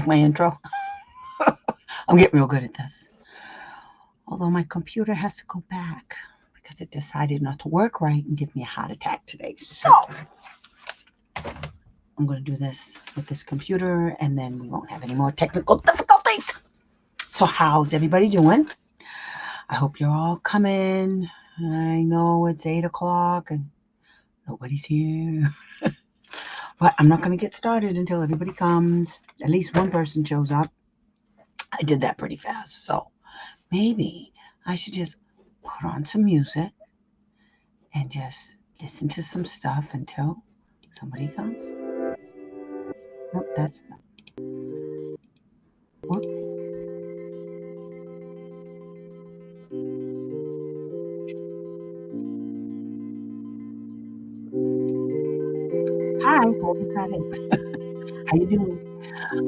Like my intro? I'm getting real good at this. Although my computer has to go back because it decided not to work right and give me a heart attack today. So I'm going to do this with this computer and then we won't have any more technical difficulties. So how's everybody doing? I hope you're all coming. I know it's 8 o'clock and nobody's here. But I'm not going to get started until everybody comes. At least one person shows up. I did that pretty fast. So maybe I should just put on some music and just listen to some stuff until somebody comes. Nope, that's not. Whoop. Hi, what was that? How you doing?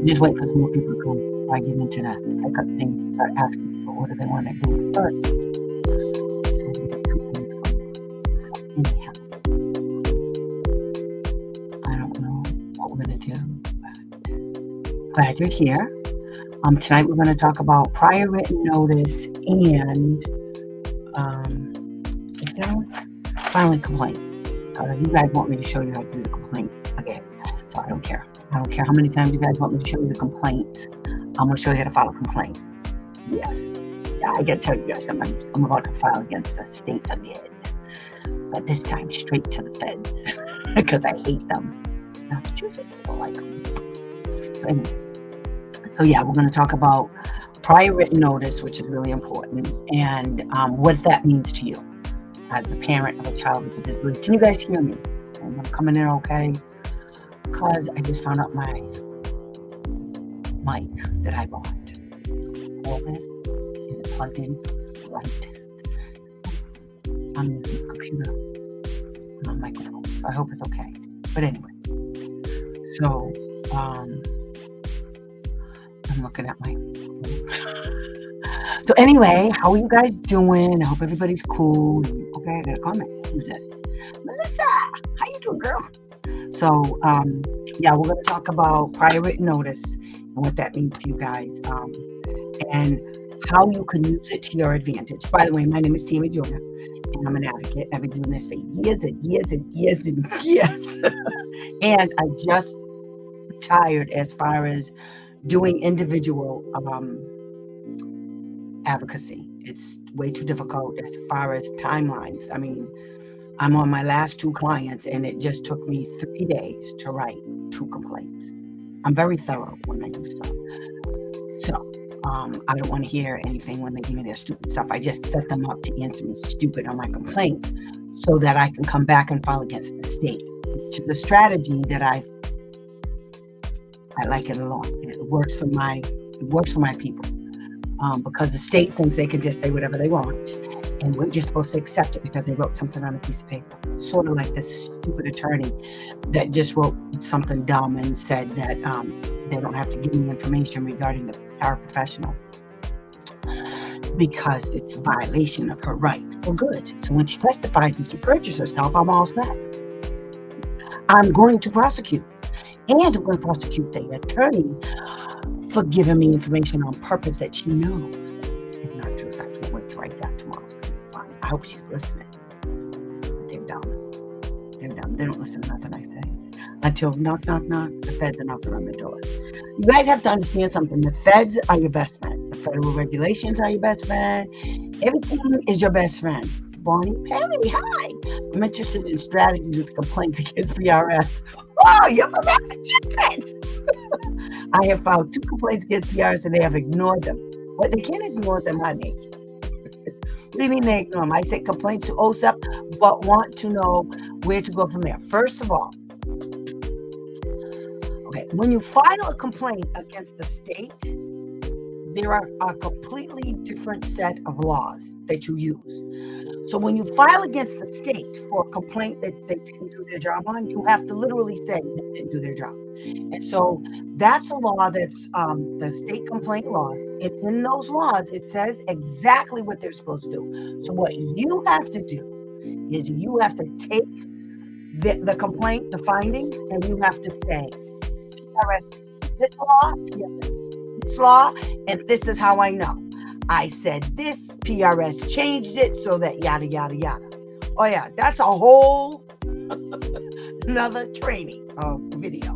Just wait for some more people to come before I get into the thick of things and start asking people what do they want to do first. So we get two things going. Anyhow, I don't know what we're going to do, but glad you're here. Tonight we're going to talk about prior written notice and filing complaint. You guys want me to show you how to do the complaint again, so I don't care. I don't care how many times you guys want me to show you the complaints. I'm going to show you how to file a complaint. Yes. Yeah, I got to tell you guys, I'm about to file against the state again. But this time straight to the feds because I hate them. Massachusetts, I don't like them. So yeah, we're going to talk about prior written notice, which is really important, and what that means to you as a parent of a child with a disability. Can you guys hear me? I'm coming in okay? Because I just found out my mic that I bought. All this is plugged in right. I'm using the computer on microphone, so I hope it's okay. But anyway, so I'm looking at my. So anyway, how are you guys doing? I hope everybody's cool. Okay, I got a comment. Who's this? Melissa, how you doing, girl? So, yeah, we're going to talk about prior written notice and what that means to you guys, and how you can use it to your advantage. By the way, my name is Tima Jonah, and I'm an advocate. I've been doing this for years and years and years and years. And I just retired as far as doing individual advocacy. It's way too difficult as far as timelines. I mean, I'm on my last 2 clients and it just took me 3 days to write 2 complaints. I'm very thorough when I do stuff. So I don't want to hear anything when they give me their stupid stuff. I just set them up to answer me stupid on my complaints so that I can come back and file against the state, which is a strategy that I like it a lot. It works for my people. Because the state thinks they can just say whatever they want, and we're just supposed to accept it because they wrote something on a piece of paper. Sort of like this stupid attorney that just wrote something dumb and said that they don't have to give me information regarding the paraprofessional because it's a violation of her rights. Well, good. So when she testifies and she purchases herself, I'm all set. I'm going to prosecute, and I'm going to prosecute the attorney for giving me information on purpose that she knows is not true. So I can't wait to write that tomorrow. It's gonna be fun. I hope she's listening. But they're dumb. They're dumb. They don't listen to nothing I say. Until knock, knock, knock, the feds are knocking on the door. You guys have to understand something. The feds are your best friend. The federal regulations are your best friend. Everything is your best friend. Bonnie Perry, hi. I'm interested in strategies with complaints against PRS. Oh, you're from Massachusetts. I have filed 2 complaints against PRS and they have ignored them. But they can't ignore them, honey. What do you mean they ignore them? I say complaints to OSEP, but want to know where to go from there. First of all, okay, when you file a complaint against the state, there are a completely different set of laws that you use. So when you file against the state for a complaint that they didn't do their job on, you have to literally say they didn't do their job. And so that's a law that's the state complaint laws. And in those laws, it says exactly what they're supposed to do. So what you have to do is you have to take the complaint, the findings, and you have to say, PRS this law, this law, and this is how I know. I said this, PRS changed it so that yada, yada, yada. Oh yeah, that's a whole another training video,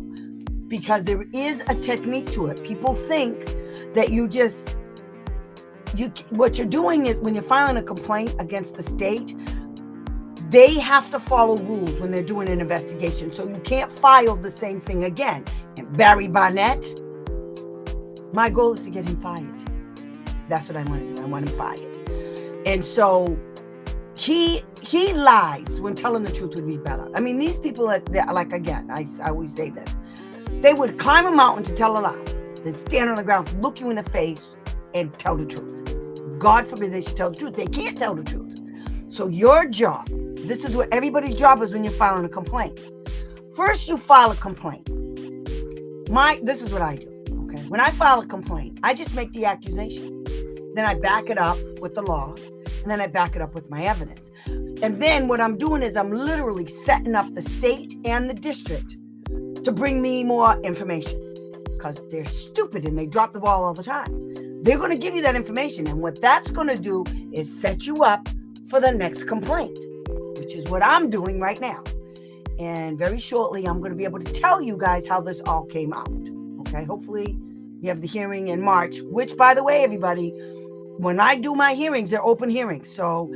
because there is a technique to it. People think that what you're doing is, when you're filing a complaint against the state, they have to follow rules when they're doing an investigation. So you can't file the same thing again. And Barry Barnett, my goal is to get him fired. That's what I want to do. I want him fired. And so he lies when telling the truth would be better. I mean, these people, like, again, I always say this. They would climb a mountain to tell a lie. They'd stand on the ground, look you in the face, and tell the truth. God forbid they should tell the truth. They can't tell the truth. So your job, this is what everybody's job is when you're filing a complaint. First, you file a complaint. This is what I do, okay? When I file a complaint, I just make the accusation. Then I back it up with the law, and then I back it up with my evidence. And then what I'm doing is I'm literally setting up the state and the district to bring me more information, because they're stupid and they drop the ball all the time. They're going to give you that information, and what that's going to do is set you up for the next complaint, which is what I'm doing right now. And very shortly, I'm going to be able to tell you guys how this all came out. Okay, hopefully we have the hearing in March, which, by the way, everybody, when I do my hearings, they're open hearings. So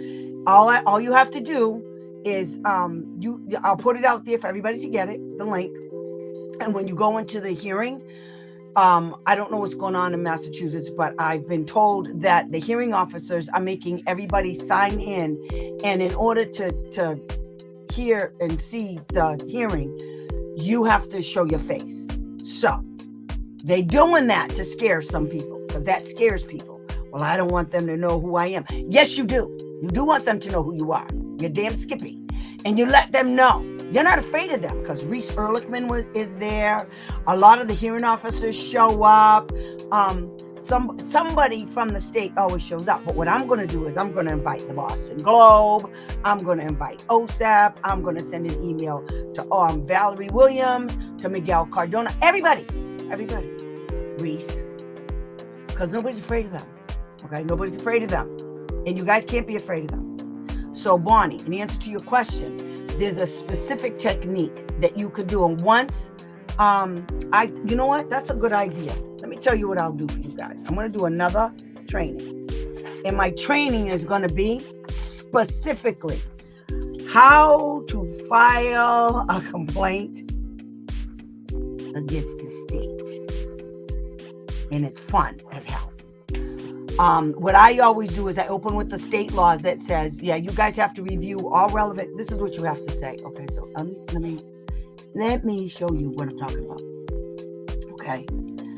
all you have to do is I'll put it out there for everybody to get it, the link. And when you go into the hearing, I don't know what's going on in Massachusetts, but I've been told that the hearing officers are making everybody sign in. And in order to hear and see the hearing, you have to show your face. So they're doing that to scare some people, because that scares people. Well, I don't want them to know who I am. Yes, you do. You do want them to know who you are. You're damn Skippy. And you let them know. You're not afraid of them, because Reese Ehrlichman is there. A lot of the hearing officers show up. Somebody from the state always shows up. But what I'm going to do is I'm going to invite the Boston Globe. I'm going to invite OSAP. I'm going to send an email to Valerie Williams, to Miguel Cardona. Everybody. Reese. Because nobody's afraid of them. Okay? Nobody's afraid of them. And you guys can't be afraid of them. So, Bonnie, in answer to your question, there's a specific technique that you could do. And once, you know what? That's a good idea. Let me tell you what I'll do for you guys. I'm going to do another training. And my training is going to be specifically how to file a complaint against the state. And it's fun as hell. What I always do is I open with the state laws that says, yeah, you guys have to review all relevant. This is what you have to say. Okay, so let me show you what I'm talking about. Okay,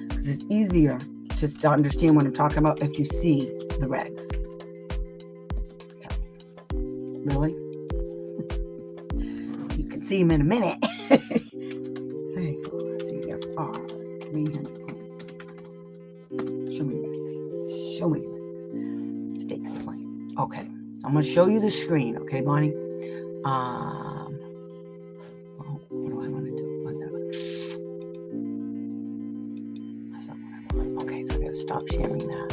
because it's easier just to understand what I'm talking about if you see the regs. Okay. Really? You can see them in a minute. There you go. Let's see. There are 300. Show me the state complaint. Okay, I'm going to show you the screen. Okay, Bonnie. What do I want to do? That's not what I want. Okay, so I got to stop sharing that.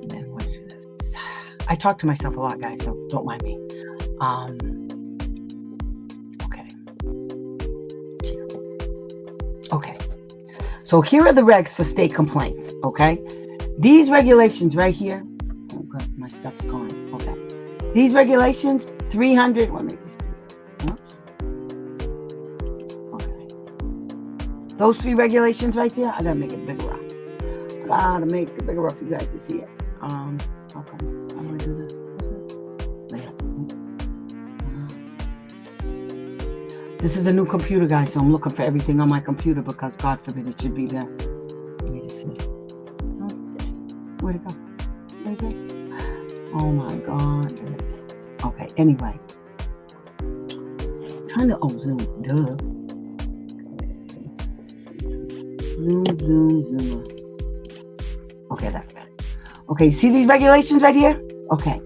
And then what is this? I talk to myself a lot, guys, so don't mind me. Okay. Here. Okay. So here are the regs for state complaints. Okay. These regulations right here, oh God, my stuff's gone. Okay. These regulations, 300, let me just do this. Oops. Okay. Those 3 regulations right there, I gotta make it bigger up. I gotta make it bigger up for you guys to see it. How come? How do I do this? This is a new computer, guys, so I'm looking for everything on my computer because God forbid it should be there. Let me just see. Where'd it go? Where'd it go? Oh my God. Okay, anyway. Trying to, zoom. Duh. Okay. Zoom. Okay, that's better. Okay, you see these regulations right here? Okay.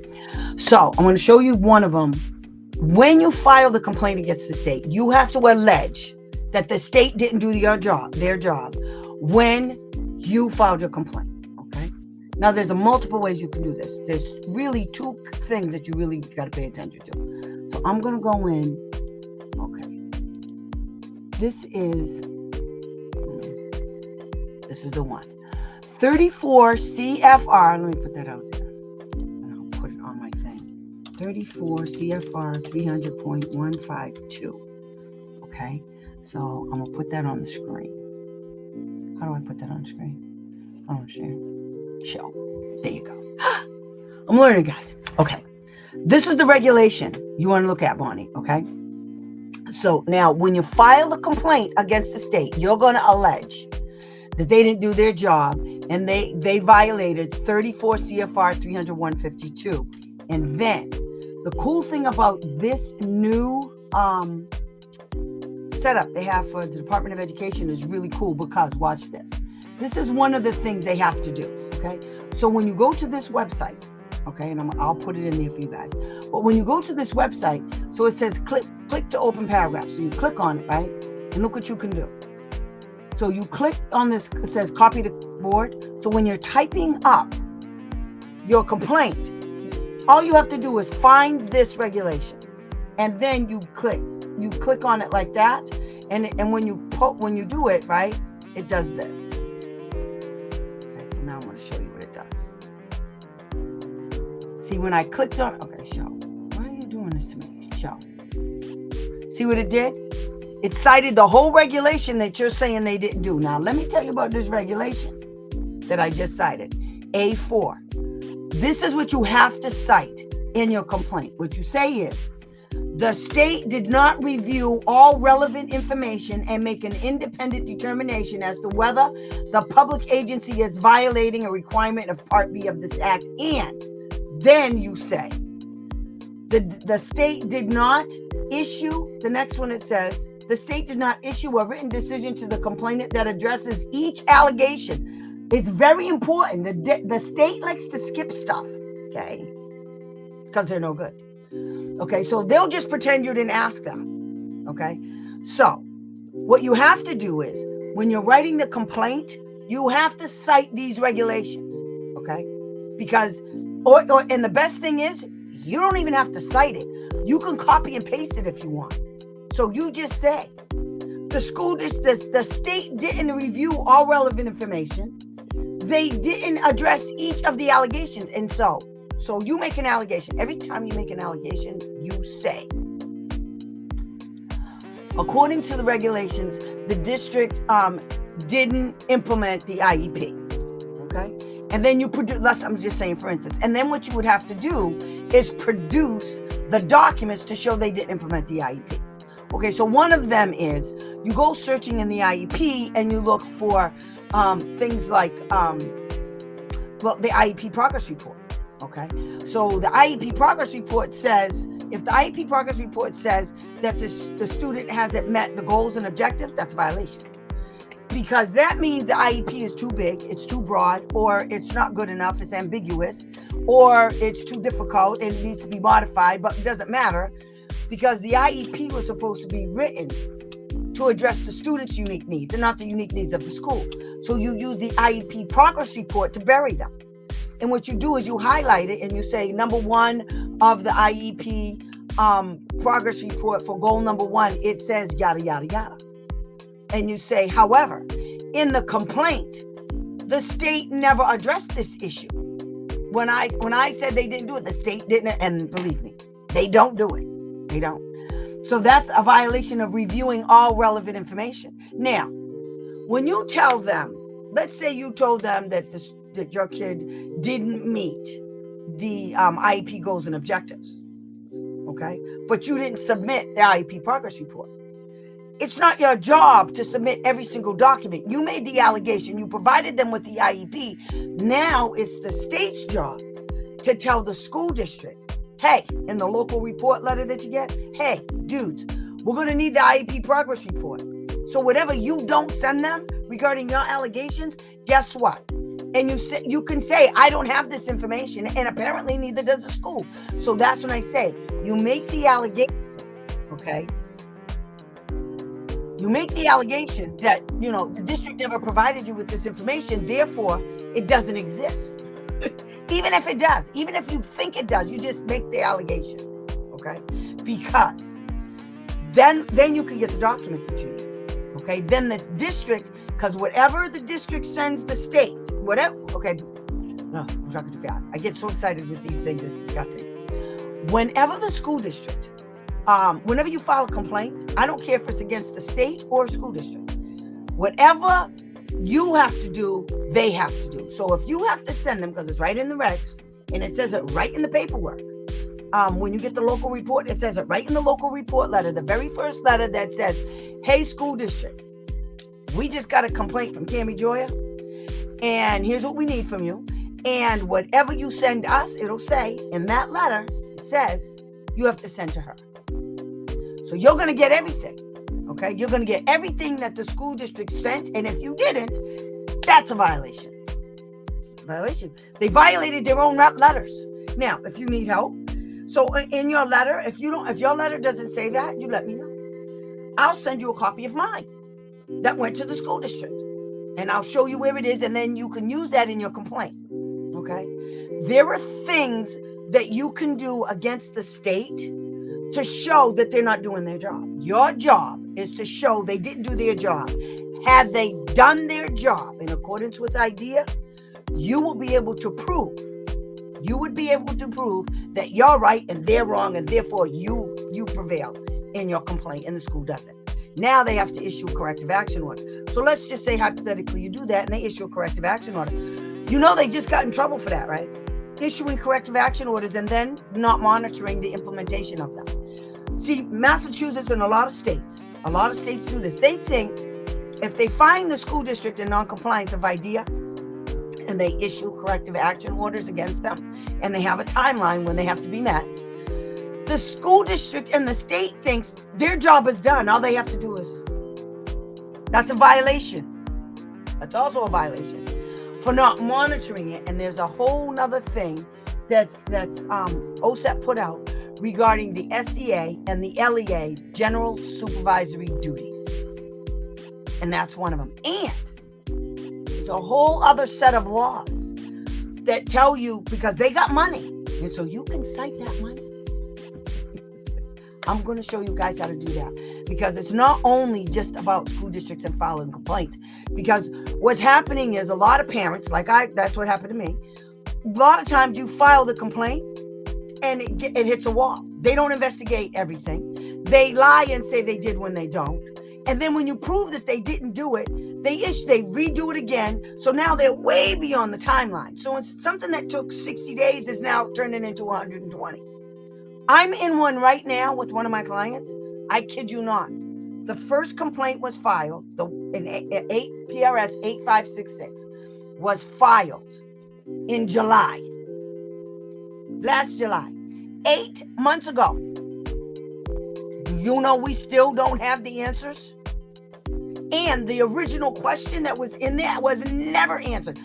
So, I'm going to show you one of them. When you file the complaint against the state, you have to allege that the state didn't do their job, when you filed your complaint. Okay. Now there's multiple ways you can do this. There's really two things that you really got to pay attention to. So I'm going to go in. Okay. This is the one. 34 CFR. Let me put that out there. And I'll put it on my thing. 34 CFR 300.152. Okay. So I'm going to put that on the screen. How do I put that on the screen? I don't understand. Show. There you go. I'm learning, guys. Okay. This is the regulation you want to look at, Bonnie. Okay. So now when you file a complaint against the state, you're going to allege that they didn't do their job and they violated 34 CFR 301.52. And then the cool thing about this new setup they have for the Department of Education is really cool, because watch this. This is one of the things they have to do. Okay. So when you go to this website, okay, and I'll put it in there for you guys. But when you go to this website, so it says click to open paragraph. So you click on it, right? And look what you can do. So you click on this, it says copy to board. So when you're typing up your complaint, all you have to do is find this regulation. And then you click on it like that. And when you do it, right, it does this. Okay, so now I'm going to show you what it does. See, when I clicked on, okay, show. Why are you doing this to me? Show. See what it did? It cited the whole regulation that you're saying they didn't do. Now, let me tell you about this regulation that I just cited. A4. This is what you have to cite in your complaint. What you say is, the state did not review all relevant information and make an independent determination as to whether the public agency is violating a requirement of Part B of this act. And then you say, the state did not issue, the next one it says, the state did not issue a written decision to the complainant that addresses each allegation. It's very important. The state likes to skip stuff, okay? Because they're no good. Okay, so they'll just pretend you didn't ask them. Okay, so what you have to do is, when you're writing the complaint, you have to cite these regulations. Okay, because, and the best thing is, you don't even have to cite it. You can copy and paste it if you want. So you just say, the state didn't review all relevant information. They didn't address each of the allegations. And so you make an allegation. Every time you make an allegation, you say, according to the regulations, the district didn't implement the IEP. Okay? And then you produce, I'm just saying, for instance, and then what you would have to do is produce the documents to show they didn't implement the IEP. Okay, so one of them is, you go searching in the IEP and you look for things like, the IEP progress report. Okay, so the IEP progress report says, if the IEP progress report says that the student hasn't met the goals and objectives, that's a violation. Because that means the IEP is too big, it's too broad, or it's not good enough, it's ambiguous, or it's too difficult and it needs to be modified, but it doesn't matter, because the IEP was supposed to be written to address the student's unique needs and not the unique needs of the school. So you use the IEP progress report to bury them. And what you do is you highlight it and you say, number one of the IEP progress report for goal number 1, it says yada, yada, yada. And you say, however, in the complaint, the state never addressed this issue. When I said they didn't do it, the state didn't, and believe me, they don't do it. They don't. So that's a violation of reviewing all relevant information. Now, when you tell them, let's say you told them that your kid didn't meet the IEP goals and objectives, okay? But you didn't submit the IEP progress report. It's not your job to submit every single document. You made the allegation. You provided them with the IEP. Now it's the state's job to tell the school district, hey, in the local report letter that you get, hey, dudes, we're going to need the IEP progress report. So whatever you don't send them regarding your allegations, guess what? And you can say, I don't have this information, and apparently neither does the school. So that's when I say, you make the allegation, okay? You make the allegation that, the district never provided you with this information, therefore it doesn't exist. Even if it does, even if you think it does, you just make the allegation, okay? Because then you can get the documents that you need, okay? Then this district, because whatever the district sends the state, whatever, okay, no, I'm talking too fast. I get so excited with these things, it's disgusting. Whenever the school district, whenever you file a complaint, I don't care if it's against the state or school district, whatever you have to do, they have to do. So if you have to send them, because it's right in the regs, and it says it right in the paperwork, when you get the local report, it says it right in the local report letter, the very first letter that says, hey, school district, we just got a complaint from Tammy Joya, and here's what we need from you. And whatever you send us, it'll say in that letter, it says you have to send to her. So you're going to get everything, okay? You're going to get everything that the school district sent, and if you didn't, that's a violation. It's a violation. They violated their own letters. Now, if you need help, so in your letter, if your letter doesn't say that, you let me know. I'll send you a copy of mine that went to the school district, and I'll show you where it is, and then you can use that in your complaint, okay? There are things that you can do against the state to show that they're not doing their job. Your job is to show they didn't do their job. Had they done their job in accordance with IDEA, you will be able to prove. You would be able to prove that you're right and they're wrong, and therefore you prevail in your complaint and the school doesn't. Now they have to issue a corrective action order. So let's just say hypothetically you do that and they issue a corrective action order. They just got in trouble for that, right? Issuing corrective action orders and then not monitoring the implementation of them. See, Massachusetts and a lot of states do this. They think if they find the school district in non-compliance of IDEA and they issue corrective action orders against them and they have a timeline when they have to be met, the school district and the state thinks their job is done. All they have to do is, that's a violation. That's also a violation for not monitoring it. And there's a whole nother thing that's OSEP put out regarding the SEA and the LEA general supervisory duties. And that's one of them. And there's a whole other set of laws that tell you, because they got money, and so you can cite that money. I'm going to show you guys how to do that, because it's not only just about school districts and filing complaints, because what's happening is a lot of parents, that's what happened to me. A lot of times you file the complaint and it hits a wall. They don't investigate everything. They lie and say they did when they don't. And then when you prove that they didn't do it, they redo it again. So now they're way beyond the timeline. So it's something that took 60 days is now turning into 120. I'm in one right now with one of my clients. I kid you not. The first complaint was filed, in PRS 8566 was filed in July. Last July. 8 months ago. Do you know we still don't have the answers? And the original question that was in there was never answered.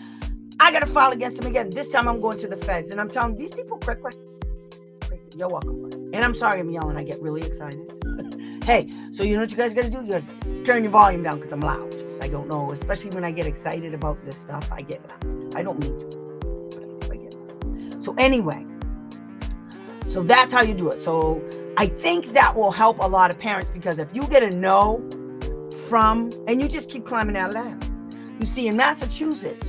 I got to file against them again. This time I'm going to the feds. And I'm telling these people, quick. You're welcome. And I'm sorry I'm yelling. I get really excited. Hey, so you know what you guys got to do? You got to turn your volume down because I'm loud. I don't know. Especially when I get excited about this stuff, I get loud. I don't mean to, but I get loud. So anyway, so that's how you do it. So I think that will help a lot of parents, because if you get a no from, and you just keep climbing out of that. You see, in Massachusetts,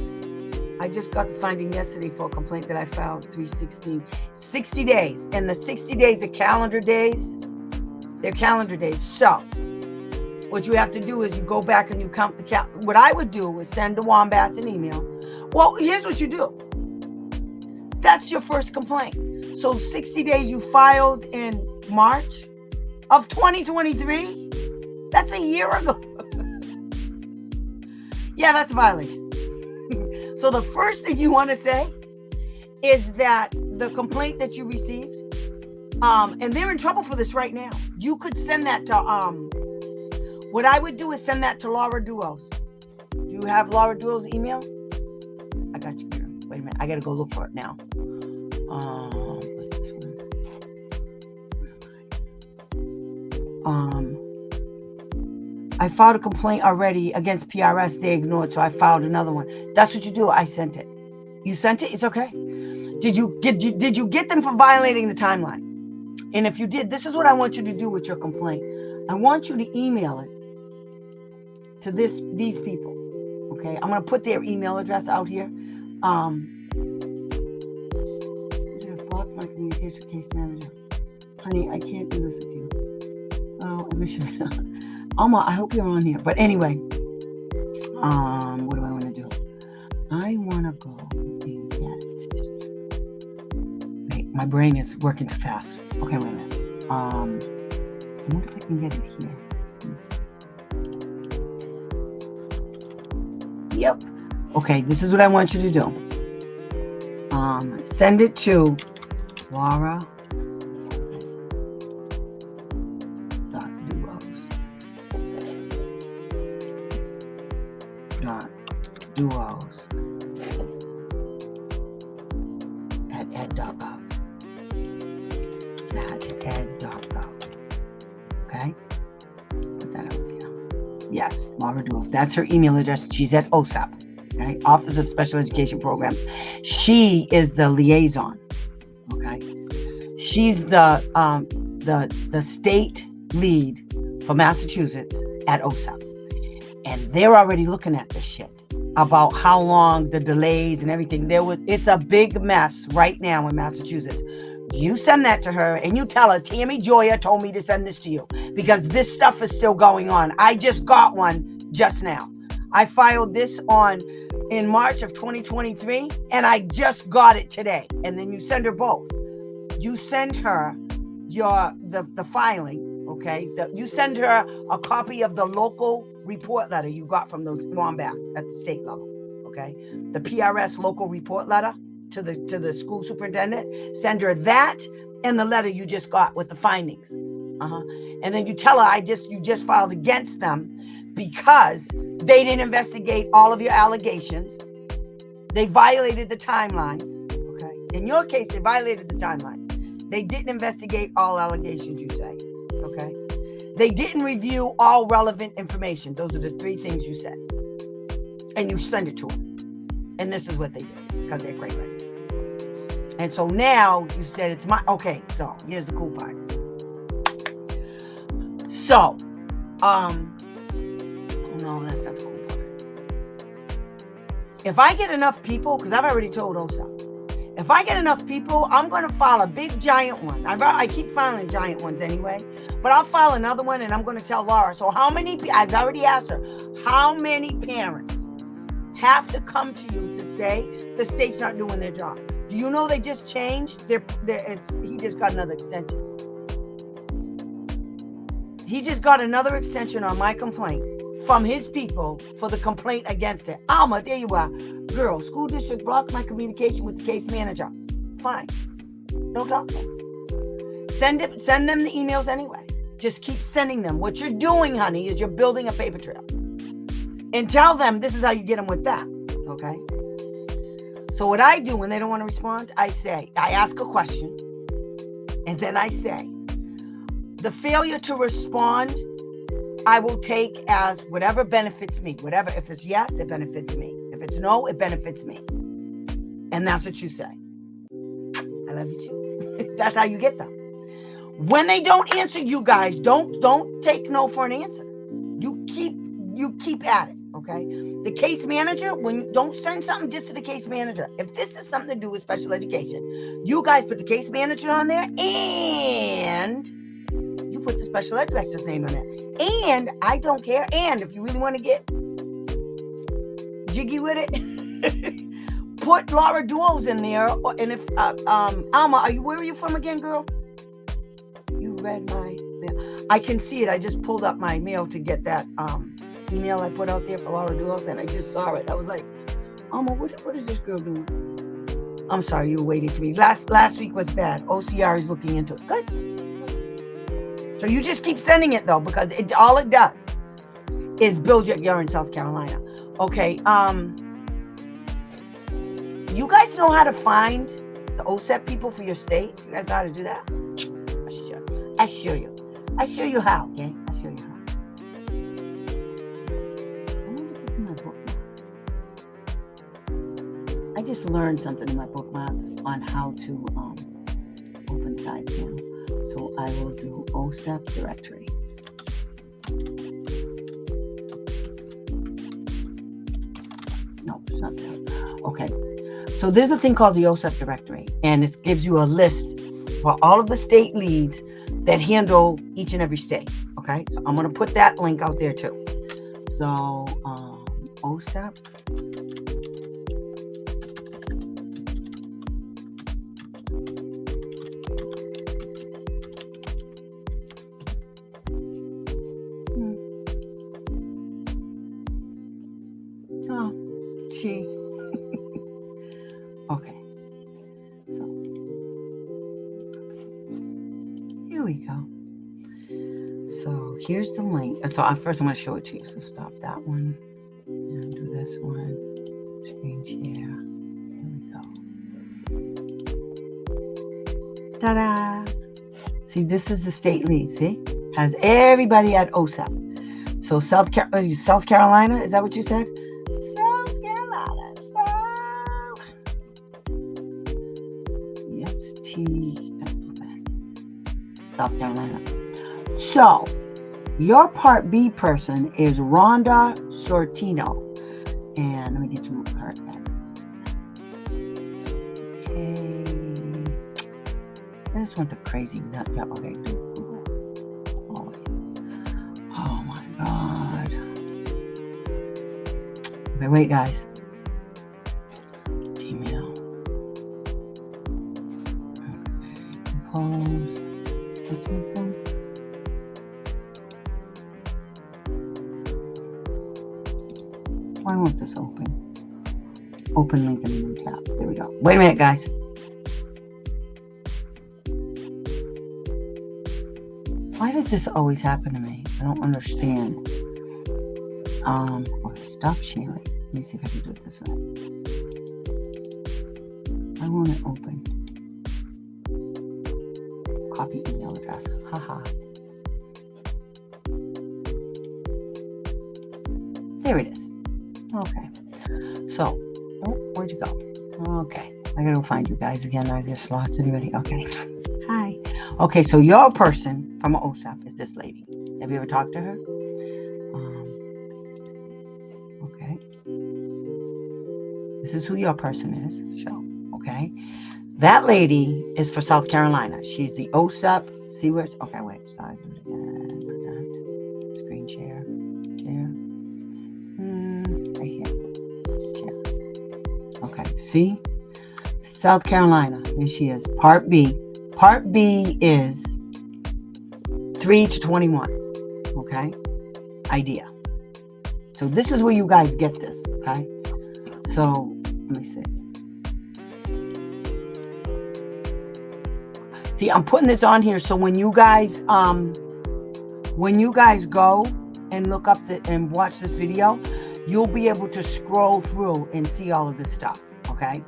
I just got the finding yesterday for a complaint that I filed 3/16. 60 days. And the 60 days are calendar days. They're calendar days. So what you have to do is you go back and you count the what I would do is send the Wombats an email. Well, here's what you do. That's your first complaint. So 60 days you filed in March of 2023. That's a year ago. Yeah, that's a violation. So the first thing you want to say is that the complaint that you received, and they're in trouble for this right now. You could send that to, what I would do is send that to Laura Duos. Do you have Laura Duos' email? I got you, girl. Wait a minute. I got to go look for it now. What's this one? I filed a complaint already against PRS. They ignored, so I filed another one. That's what you do. I sent it. You sent it? It's okay. Did you get them for violating the timeline? And if you did, this is what I want you to do with your complaint. I want you to email it to these people. Okay, I'm gonna put their email address out here. Block my communication case manager. Honey, I can't do this with you. Oh, I wish you. Alma, I hope you're on here. But anyway, what do I want to do? I want to go and get. Wait, my brain is working too fast. Okay, wait a minute. I wonder if I can get it here. Yep. Okay, this is what I want you to do. Send it to Laura. Duos at ed.gov. Okay? Put that out there. Yes, Laura Duos. That's her email address. She's at OSAP, okay? Office of Special Education Programs. She is the liaison. Okay? She's the state lead for Massachusetts at OSAP. And they're already looking at this shit about how long the delays and everything. It's a big mess right now in Massachusetts. You send that to her and you tell her, Tammy Joya told me to send this to you because this stuff is still going on. I just got one just now. I filed this in March of 2023 and I just got it today. And then you send her both. You send her the filing, okay? You send her a copy of the local report letter you got from those wombats at the state level, okay? The PRS local report letter to the school superintendent. Send her that and the letter you just got with the findings. And then you tell her you just filed against them because they didn't investigate all of your allegations. They violated the timelines, okay? In your case, they violated the timelines. They didn't investigate all allegations, you say, okay? They didn't review all relevant information. Those are the three things you said. And you send it to them. And this is what they did because they're great. And so now you said it's my, okay, so here's the cool part. So, no, that's not the cool part. If I get enough people, because I've already told OSA, if I get enough people, I'm going to file a big giant one. I keep filing giant ones anyway, but I'll file another one and I'm going to tell Laura. So how many, I've already asked her, how many parents have to come to you to say the state's not doing their job? Do you know they just changed? He just got another extension. He just got another extension on my complaint from his people for the complaint against it. Alma, there you are. Girl, school district blocked my communication with the case manager. Fine. No problem. Send them the emails anyway. Just keep sending them. What you're doing, honey, is you're building a paper trail. And tell them this is how you get them with that. Okay? So what I do when they don't want to respond, I ask a question. And then I say, the failure to respond, I will take as whatever benefits me. Whatever, if it's yes, it benefits me. If it's no, it benefits me. And that's what you say. I love you too. That's how you get them. When they don't answer, you guys, don't take no for an answer. You keep at it, okay? The case manager, don't send something just to the case manager. If this is something to do with special education, you guys put the case manager on there and you put the special ed director's name on it. And I don't care. And if you really want to get jiggy with it, put Laura Duos in there. And if Alma, where are you from again, girl? You read my mail. I can see it. I just pulled up my mail to get that email I put out there for Laura Duos, and I just saw it. I was like, Alma, what is this girl doing? I'm sorry, you were waiting for me. Last week was bad. OCR is looking into it. Good. So you just keep sending it though, because all it does is build you're in South Carolina. Okay. You guys know how to find the OSEP people for your state? You guys know how to do that? I show you how, okay? I show you how. just learned something in my bookmarks on how to open side panel. So I will do OSAP directory. No, it's not there. Okay. So there's a thing called the OSAP directory, and it gives you a list for all of the state leads that handle each and every state. Okay. So I'm going to put that link out there too. So OSAP. Okay, so here we go. So here's the link. So first I'm going to show it to you. So stop that one and do this one. Screen share. Here we go. Ta-da! See, this is the state lead. See, has everybody at OSAP. So South Carolina, is that what you said? South Carolina. So your Part B person is Rhonda Sortino. And let me get you her address. Okay. I just want the crazy nut. Yeah, okay, do Google. Oh my God. Okay, wait, guys. Gmail. Okay, compose. Let's make them. Why won't this open? Open link in the new tab. There we go. Wait a minute, guys. Why does this always happen to me? I don't understand. Okay, stop sharing. Let me see if I can do it this way. Why won't it open? Copy email address. Haha. There it is. Okay. So, where'd you go? Okay. I gotta go find you guys again. I just lost everybody. Okay. Hi. Okay, so your person from OSAP is this lady. Have you ever talked to her? Okay. This is who your person is. Show. Okay. That lady is for South Carolina. She's the OSAP. See where it's... Okay, wait. Sorry. Do it again. Present. Screen share. Share. Right here. Share. Okay. See? South Carolina. Here she is. Part B. Part B is 3 to 21. Okay? Idea. So this is where you guys get this. Okay? So, let me see. See, I'm putting this on here so when you guys go and look up and watch this video, you'll be able to scroll through and see all of this stuff. Okay?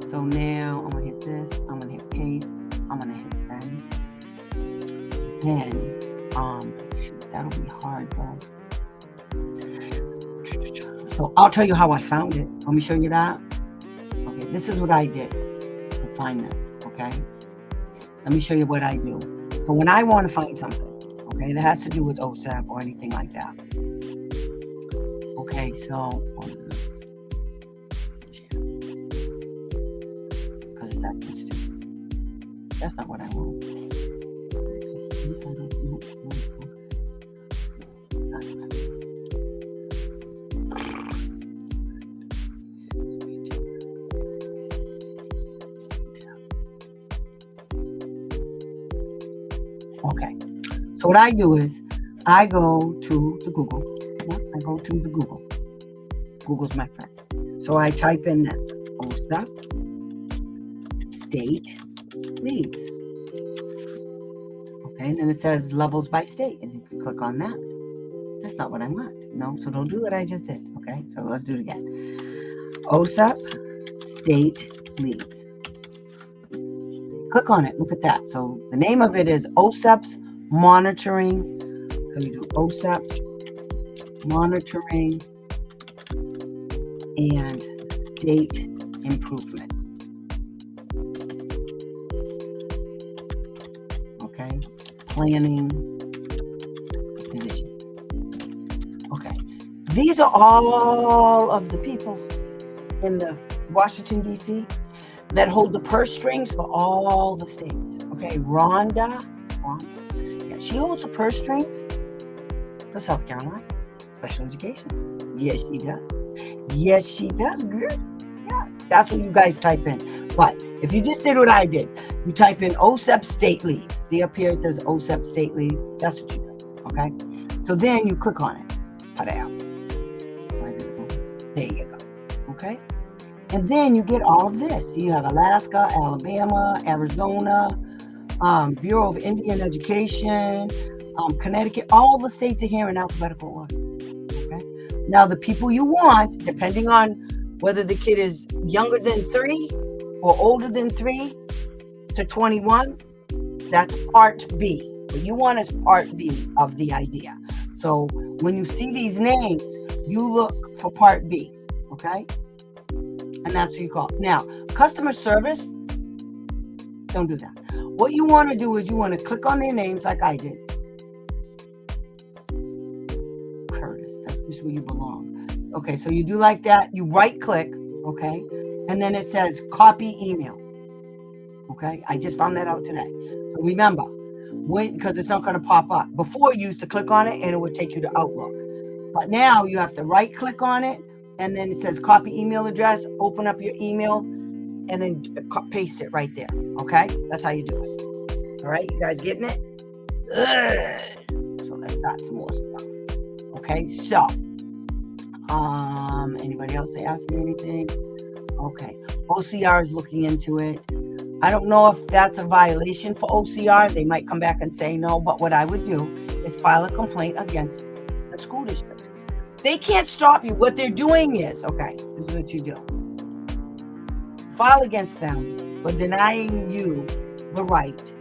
So now I'm gonna hit this. I'm gonna hit paste. I'm gonna hit send. Then, shoot, that'll be hard, bro. So I'll tell you how I found it. Let me show you that. Okay, this is what I did to find this. Okay. Let me show you what I do. So when I want to find something, okay, that has to do with OSAP or anything like that. Okay, so because it's that stupid. That's not what I want. Okay, so what I do is I go to the Google. I go to the Google. Google's my friend. So I type in this OSAP state leads. Okay, and then it says levels by state, and you can click on that. That's not what I want. No, so don't do what I just did. Okay, so let's do it again. OSAP state leads. Click on it. Look at that. So the name of it is OSAP's monitoring. So you do OSAP's monitoring and state improvement. Okay, planning division. Okay, these are all of the people in the Washington, D.C. that hold the purse strings for all the states. Okay, Rhonda, yeah, she holds the purse strings for South Carolina, special education. Yes, she does. Yes, she does, girl. Yeah, that's what you guys type in. But if you just did what I did, you type in OSEP state leads. See up here it says OSEP state leads. That's what you do. Okay, so then you click on it. There you go. Okay. And then you get all of this. You have Alaska, Alabama, Arizona, Bureau of Indian Education, Connecticut. All the states are here in alphabetical order. Okay. Now the people you want, depending on whether the kid is younger than 3 or older than 3 to 21, that's part B. What you want is part B of the idea. So when you see these names, you look for part B. Okay. And that's what you call it. Now, customer service, don't do that. What you want to do is you want to click on their names like I did. Curtis, that's just where you belong. Okay, so you do like that. You right click, okay? And then it says copy email. Okay, I just found that out today. So remember, because it's not going to pop up. Before you used to click on it and it would take you to Outlook. But now you have to right click on it. And then it says copy email address, open up your email, and then paste it right there. Okay? That's how you do it. All right? You guys getting it? Ugh. So let's start some more stuff. Okay? So, anybody else ask me anything? Okay. OCR is looking into it. I don't know if that's a violation for OCR. They might come back and say no, but what I would do is file a complaint against the school district. They can't stop you. What they're doing is, okay, this is what you do. File against them for denying you the right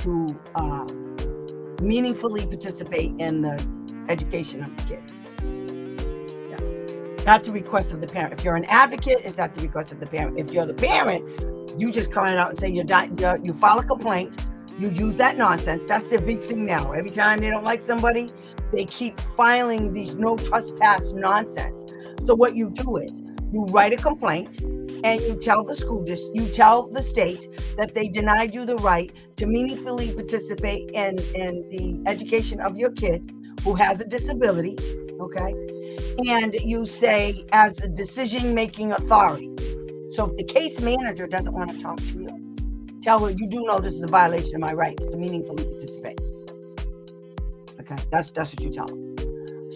to meaningfully participate in the education of the kid. Yeah. Not the request of the parent. If you're an advocate, it's not the request of the parent. If you're the parent, you just come out and say you file a complaint. You use that nonsense. That's their big thing now. Every time they don't like somebody, they keep filing these no trespass nonsense. So what you do is you write a complaint and you tell the you tell the state that they denied you the right to meaningfully participate in the education of your kid who has a disability, okay? And you say, as the decision-making authority. So if the case manager doesn't want to talk to you, tell her you do know this is a violation of my rights to meaningfully participate. Okay, that's what you tell them.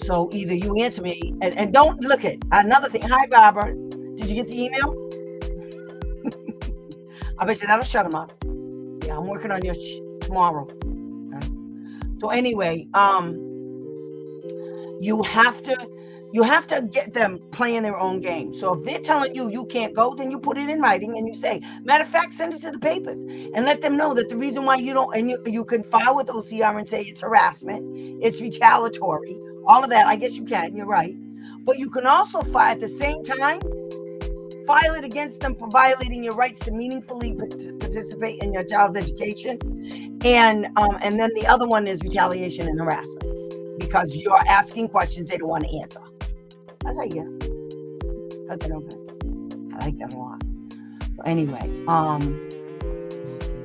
So either you answer me and don't look at another thing. Hi, Barbara. Did you get the email? I bet you that'll shut them up. Yeah, I'm working on your tomorrow. Okay. So anyway, you have to get them playing their own game. So if they're telling you can't go, then you put it in writing and you say, matter of fact, send it to the papers and let them know that the reason why you don't, and you can file with OCR and say it's harassment, it's retaliatory, all of that. I guess you can, you're right. But you can also file at the same time, file it against them for violating your rights to meaningfully participate in your child's education. And then the other one is retaliation and harassment because you're asking questions they don't want to answer. That's how you get it. That's okay. I like that a lot. So anyway, let's see.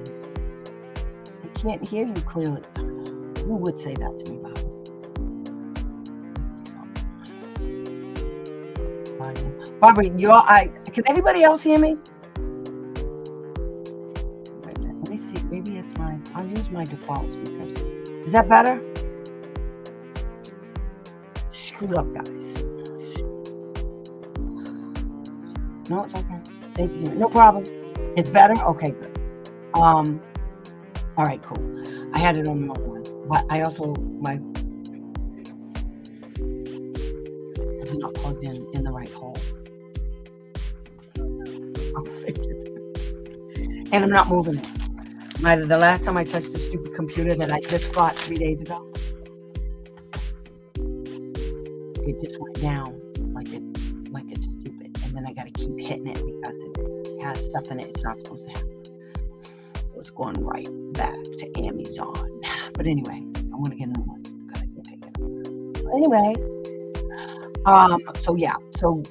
I can't hear you clearly. You would say that to me, Bob. Barbara, can everybody else hear me? Wait a minute, let me see. Maybe it's I'll use my default speakers. Is that better? Screwed up, guys. No, it's okay. Thank you. No problem. It's better? Okay, good. All right, cool. I had it on the other one. But I also, it's not plugged in the right hole. I'll fix it. And I'm not moving it. The last time I touched the stupid computer that I just got 3 days ago, it just went down like it's stupid. And and then I got to keep hitting it because it has stuff in it it's not supposed to have. So it's going right back to Amazon. But anyway, I want to get a new one because I can't take it anymore. Anyway, so yeah, so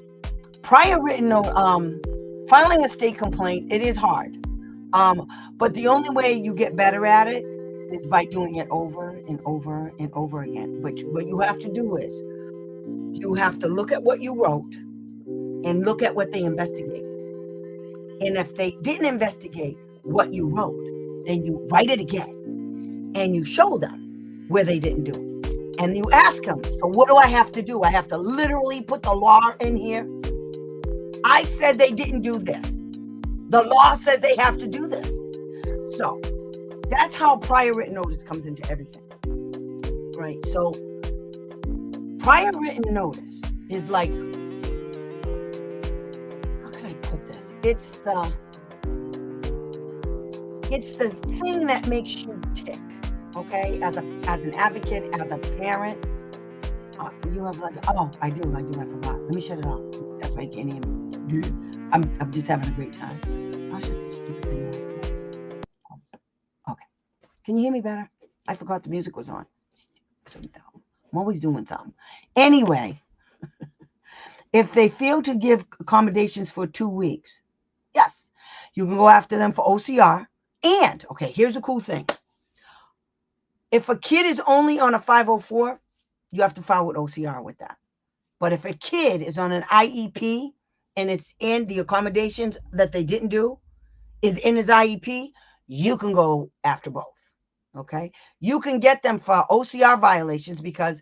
prior written note, filing a state complaint, it is hard. But the only way you get better at it is by doing it over and over and over again. But what you have to do is you have to look at what you wrote and look at what they investigated. And if they didn't investigate what you wrote, then you write it again and you show them where they didn't do it. And you ask them, so what do I have to do? I have to literally put the law in here. I said they didn't do this. The law says they have to do this. So that's how prior written notice comes into everything, right? So prior written notice is like, how can I put this? It's the thing that makes you tick, okay? As an advocate, as a parent, you have like, oh, I forgot. Let me shut it off. That's why you can't hear me. I'm just having a great time. I'll shut this stupid thing off. Okay. Can you hear me better? I forgot the music was on. I'm always doing something. Anyway, if they fail to give accommodations for 2 weeks, yes, you can go after them for OCR. And, okay, here's the cool thing. If a kid is only on a 504, you have to file with OCR with that. But if a kid is on an IEP and it's in the accommodations that they didn't do, is in his IEP, you can go after both. Okay, you can get them for OCR violations because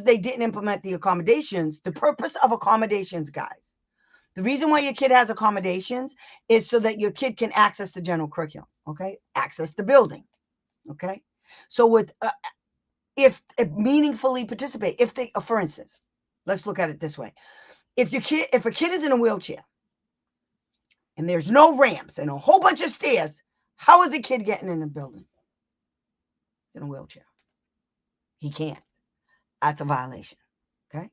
they didn't implement the accommodations. The purpose of accommodations, guys, the reason why your kid has accommodations is so that your kid can access the general curriculum. Okay, access the building. Okay, so with if meaningfully participate, if they, for instance, let's look at it this way: if a kid is in a wheelchair and there's no ramps and a whole bunch of stairs, how is the kid getting in the building? In a wheelchair. He can't. That's a violation. Okay?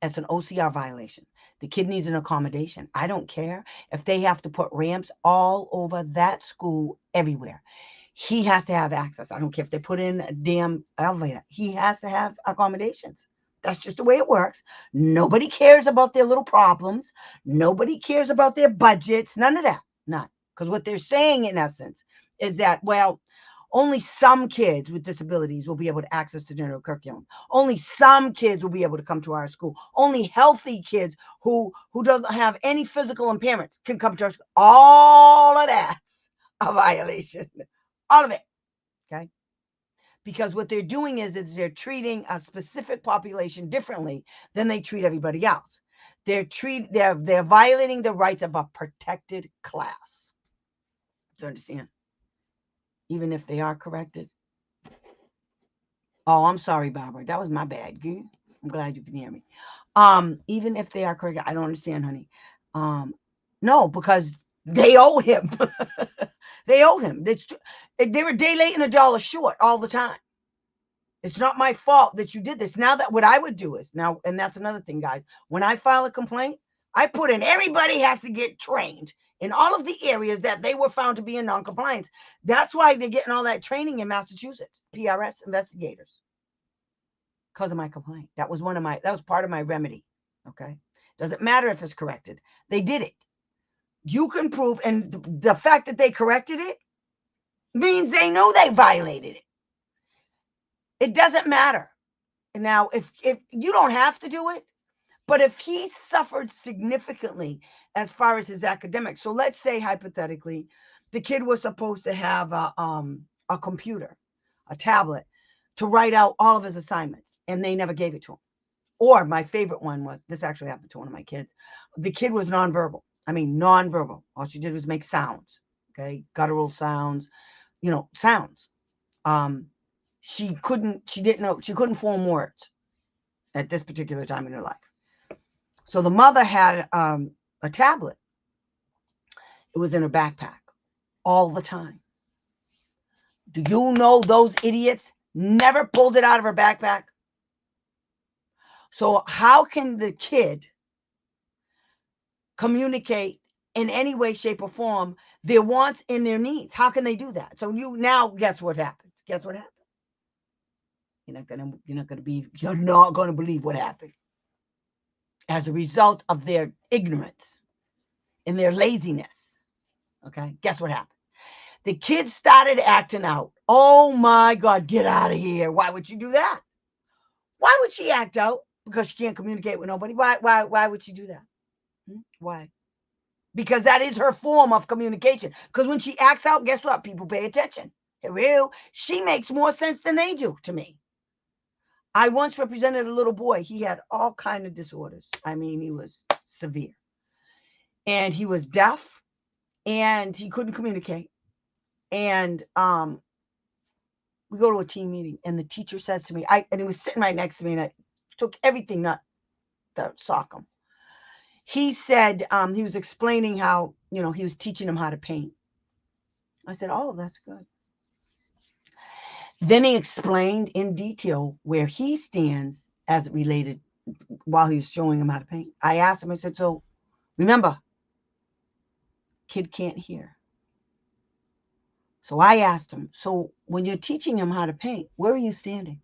That's an OCR violation. The kid needs an accommodation. I don't care if they have to put ramps all over that school everywhere. He has to have access. I don't care if they put in a damn elevator. He has to have accommodations. That's just the way it works. Nobody cares about their little problems. Nobody cares about their budgets. None of that. None. Because what they're saying in essence is that, well, only some kids with disabilities will be able to access the general curriculum. Only some kids will be able to come to our school. Only healthy kids who don't have any physical impairments can come to our school. All of that's a violation. All of it. Okay? Because what they're doing is they're treating a specific population differently than they treat everybody else. They're violating the rights of a protected class. Do you understand? Even if they are corrected. Oh, I'm sorry, Barbara. That was my bad. I'm glad you can hear me. Even if they are corrected, I don't understand, honey. No, because they owe him. They owe him. They're a day late and $1 short all the time. It's not my fault that you did this. Now that what I would do is now, and that's another thing, guys. When I file a complaint, I put in everybody has to get trained in all of the areas that they were found to be in non-compliance. That's why they're getting all that training in Massachusetts, PRS investigators, because of my complaint. That was part of my remedy. Okay. Doesn't matter if it's corrected. They did it. You can prove, and the fact that they corrected it means they know they violated it. It doesn't matter. Now, if you don't have to do it, but if he suffered significantly as far as his academics, so let's say hypothetically, the kid was supposed to have a computer, a tablet, to write out all of his assignments, and they never gave it to him. Or my favorite one was, this actually happened to one of my kids. The kid was nonverbal. I mean, nonverbal. All she did was make sounds, okay? Guttural sounds, sounds. She couldn't form words at this particular time in her life. So the mother had a tablet. It was in her backpack all the time. Do you know those idiots never pulled it out of her backpack? So how can the kid communicate in any way, shape, or form their wants and their needs. How can they do that? So now guess what happens? Guess what happens? You're not gonna believe what happened. As a result of their ignorance and their laziness. Okay, guess what happened? The kids started acting out. Oh my God, get out of here. Why would you do that? Why would she act out? Because she can't communicate with nobody. Why would she do that? Why? Because that is her form of communication. Because when she acts out, guess what? People pay attention. Real. She makes more sense than they do to me. I once represented a little boy. He had all kinds of disorders. I mean, he was severe. And he was deaf and he couldn't communicate. And we go to a team meeting and the teacher says to me, and he was sitting right next to me and I took everything not to sock him. He said, he was explaining how, he was teaching him how to paint. I said, oh, that's good. Then he explained in detail where he stands as it related while he was showing him how to paint. I asked him, I said, so remember, kid can't hear. So I asked him, so when you're teaching him how to paint, where are you standing?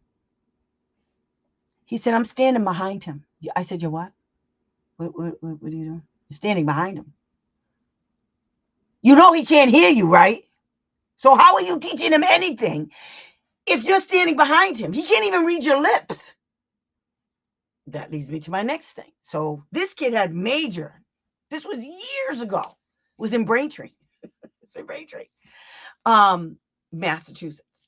He said, I'm standing behind him. I said, you're what? What are you doing? You're standing behind him. You know he can't hear you, right? So how are you teaching him anything if you're standing behind him? He can't even read your lips. That leads me to my next thing. So this kid had this was years ago, it was in Braintree. It's in Braintree, Massachusetts.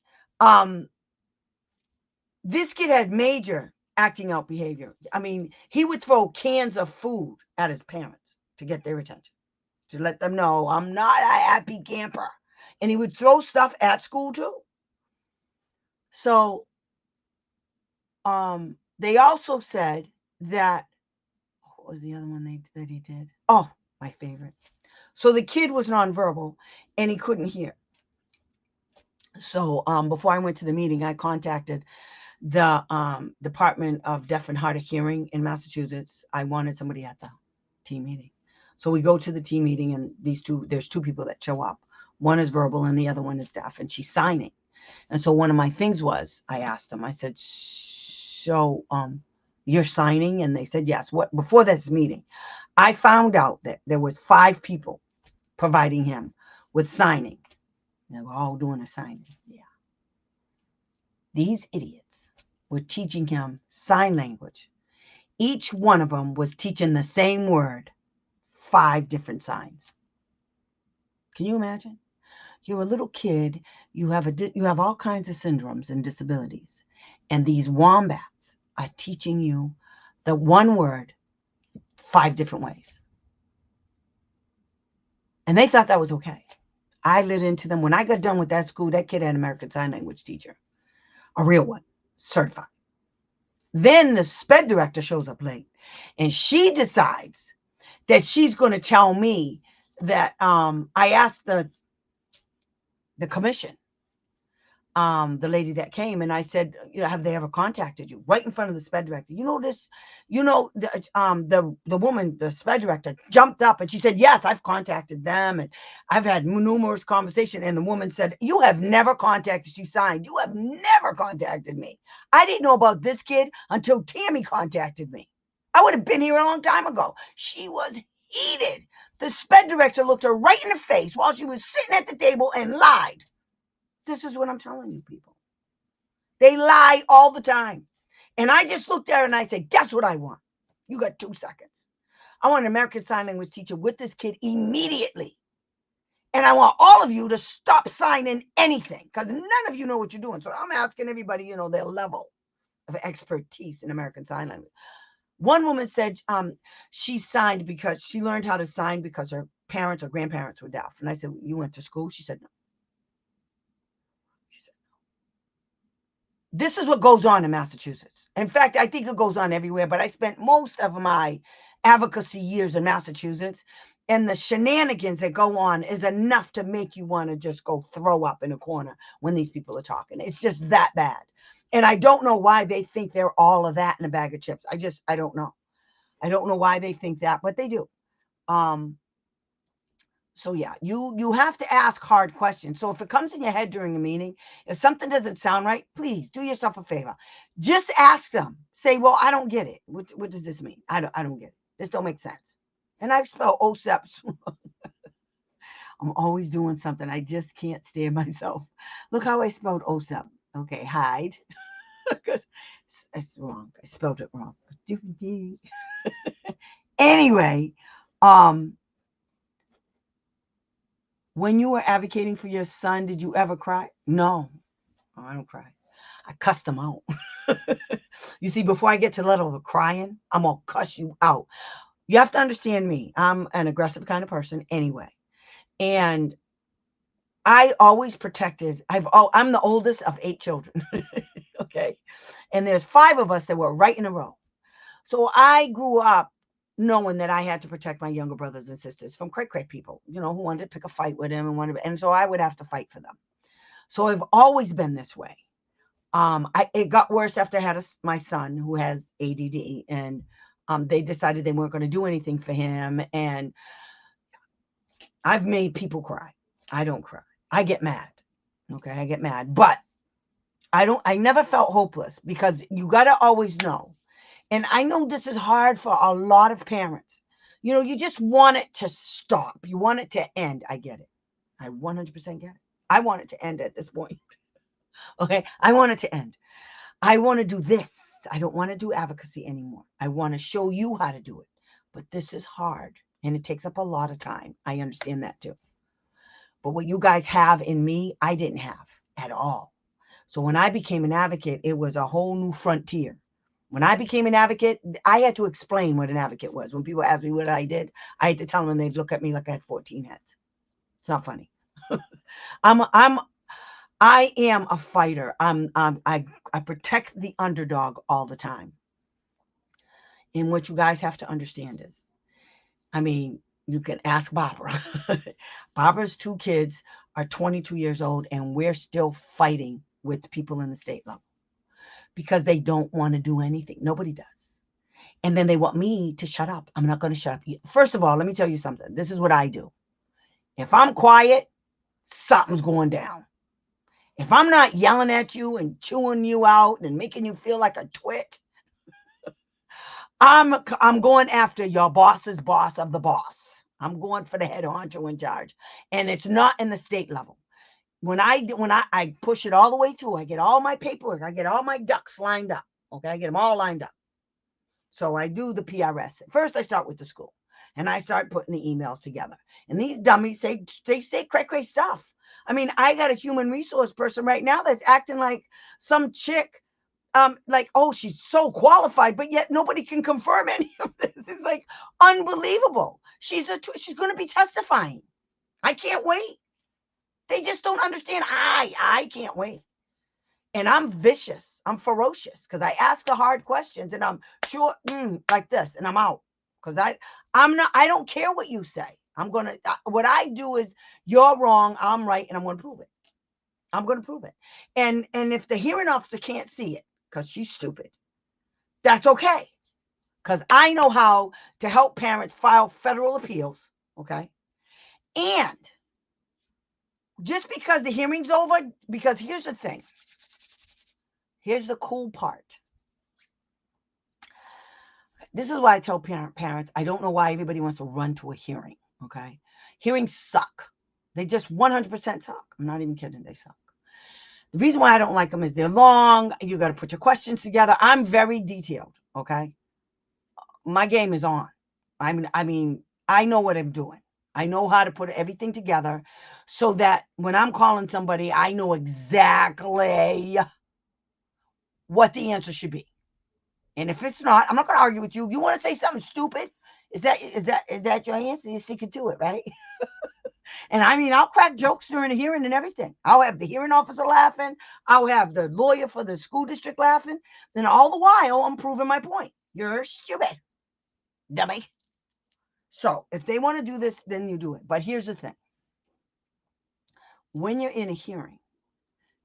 This kid had major acting out behavior. I mean, he would throw cans of food at his parents to get their attention, to let them know I'm not a happy camper. And he would throw stuff at school too. So they also said that, what was the other one that he did? Oh, my favorite. So the kid was nonverbal and he couldn't hear. So before I went to the meeting, I contacted the Department of Deaf and Hard of Hearing in Massachusetts. I wanted somebody at the team meeting. So we go to the team meeting and there's two people that show up. One is verbal and the other one is deaf and she's signing. And so one of my things was, I asked them, I said, so you're signing? And they said, yes. Before this meeting, I found out that there was 5 people providing him with signing. And they were all doing a signing. Yeah. These idiots were teaching him sign language. Each one of them was teaching the same word, 5 different signs. Can you imagine? You're a little kid. You have all kinds of syndromes and disabilities. And these wombats are teaching you the one word 5 different ways. And they thought that was okay. I lit into them. When I got done with that school, that kid had an American Sign Language teacher, a real one, certified. Then the SPED director shows up late and she decides that she's going to tell me that I asked the commission, the lady that came, and I said, have they ever contacted you? Right in front of the SPED director. The woman, the SPED director, jumped up and she said, yes, I've contacted them and I've had numerous conversations. And the woman said, you have never contacted, she signed, you have never contacted me. I didn't know about this kid until Tammy contacted me. I would have been here a long time ago. She was heated. The SPED director looked her right in the face while she was sitting at the table and lied. This is what I'm telling you, people. They lie all the time. And I just looked at her and I said, guess what I want? You got 2 seconds. I want an American Sign Language teacher with this kid immediately. And I want all of you to stop signing anything because none of you know what you're doing. So I'm asking everybody, their level of expertise in American Sign Language. One woman said she signed because she learned how to sign because her parents or grandparents were deaf. And I said, you went to school? She said, no. This is what goes on in Massachusetts. In fact, I think it goes on everywhere, but I spent most of my advocacy years in Massachusetts, and the shenanigans that go on is enough to make you want to just go throw up in a corner when these people are talking. It's just that bad. And I don't know why they think they're all of that in a bag of chips. I don't know. I don't know why they think that, but they do. So yeah, you have to ask hard questions. So if it comes in your head during a meeting, if something doesn't sound right, please do yourself a favor. Just ask them. Say, well, I don't get it. What does this mean? I don't get it. This don't make sense. And I've spelled OSEPs. I'm always doing something. I just can't stand myself. Look how I spelled OSEP. Okay, hide. Because it's wrong. I spelled it wrong. Anyway, when you were advocating for your son, did you ever cry? No, I don't cry. I cussed him out. You see, before I get to the level of crying, I'm going to cuss you out. You have to understand me. I'm an aggressive kind of person anyway. And I always protected. I'm the oldest of 8 children. Okay. And there's 5 of us that were right in a row. So I grew up knowing that I had to protect my younger brothers and sisters from cray people, who wanted to pick a fight with him and so I would have to fight for them. So I've always been this way. It got worse after I had my son who has ADD, and they decided they weren't going to do anything for him. And I've made people cry. I don't cry. I get mad. Okay, I get mad, but I never felt hopeless, because you got to always know. And I know this is hard for a lot of parents. You just want it to stop. You want it to end. I get it. I 100% get it. I want it to end at this point. Okay, I want it to end. I want to do this. I don't want to do advocacy anymore. I want to show you how to do it. But this is hard, and it takes up a lot of time. I understand that too. But what you guys have in me, I didn't have at all. So when I became an advocate, it was a whole new frontier. When I became an advocate, I had to explain what an advocate was. When people asked me what I did, I had to tell them, and they'd look at me like I had 14 heads. It's not funny. I am a fighter. I protect the underdog all the time. And what you guys have to understand is, you can ask Barbara. Barbara's 2 kids are 22 years old, and we're still fighting with people in the state level because they don't want to do anything. Nobody does. And then they want me to shut up. I'm not going to shut up. First of all, let me tell you something. This is what I do. If I'm quiet, something's going down. If I'm not yelling at you and chewing you out and making you feel like a twit, I'm going after your boss's boss of the boss. I'm going for the head honcho in charge. And it's not in the state level. When I push it all the way through, I get all my paperwork, I get all my ducks lined up. Okay, I get them all lined up. So I do the PRS. First, I start with the school, and I start putting the emails together. And these dummies say cray stuff. I got a human resource person right now that's acting like some chick, like, oh, she's so qualified, but yet nobody can confirm any of this. It's like unbelievable. She's going to be testifying. I can't wait. They just don't understand. I can't wait. And I'm vicious. I'm ferocious because I ask the hard questions, and I'm sure like this, and I'm out because I don't care what you say. What I do is, you're wrong, I'm right, and I'm going to prove it. I'm going to prove it. And if the hearing officer can't see it because she's stupid, that's okay. Because I know how to help parents file federal appeals. Okay. And just because the hearing's over, because here's the thing. Here's the cool part. This is why I tell parents, I don't know why everybody wants to run to a hearing. Okay. Hearings suck. They just 100% suck. I'm not even kidding. They suck. The reason why I don't like them is they're long. You got to put your questions together. I'm very detailed. Okay. My game is on. I know what I'm doing. I know how to put everything together so that when I'm calling somebody, I know exactly what the answer should be. And if it's not, I'm not going to argue with you. You want to say something stupid? Is that your answer? You're sticking to it, right? And I'll crack jokes during the hearing and everything. I'll have the hearing officer laughing. I'll have the lawyer for the school district laughing. And all the while, I'm proving my point. You're stupid, dummy. So if they want to do this, then you do it. But here's the thing. When you're in a hearing,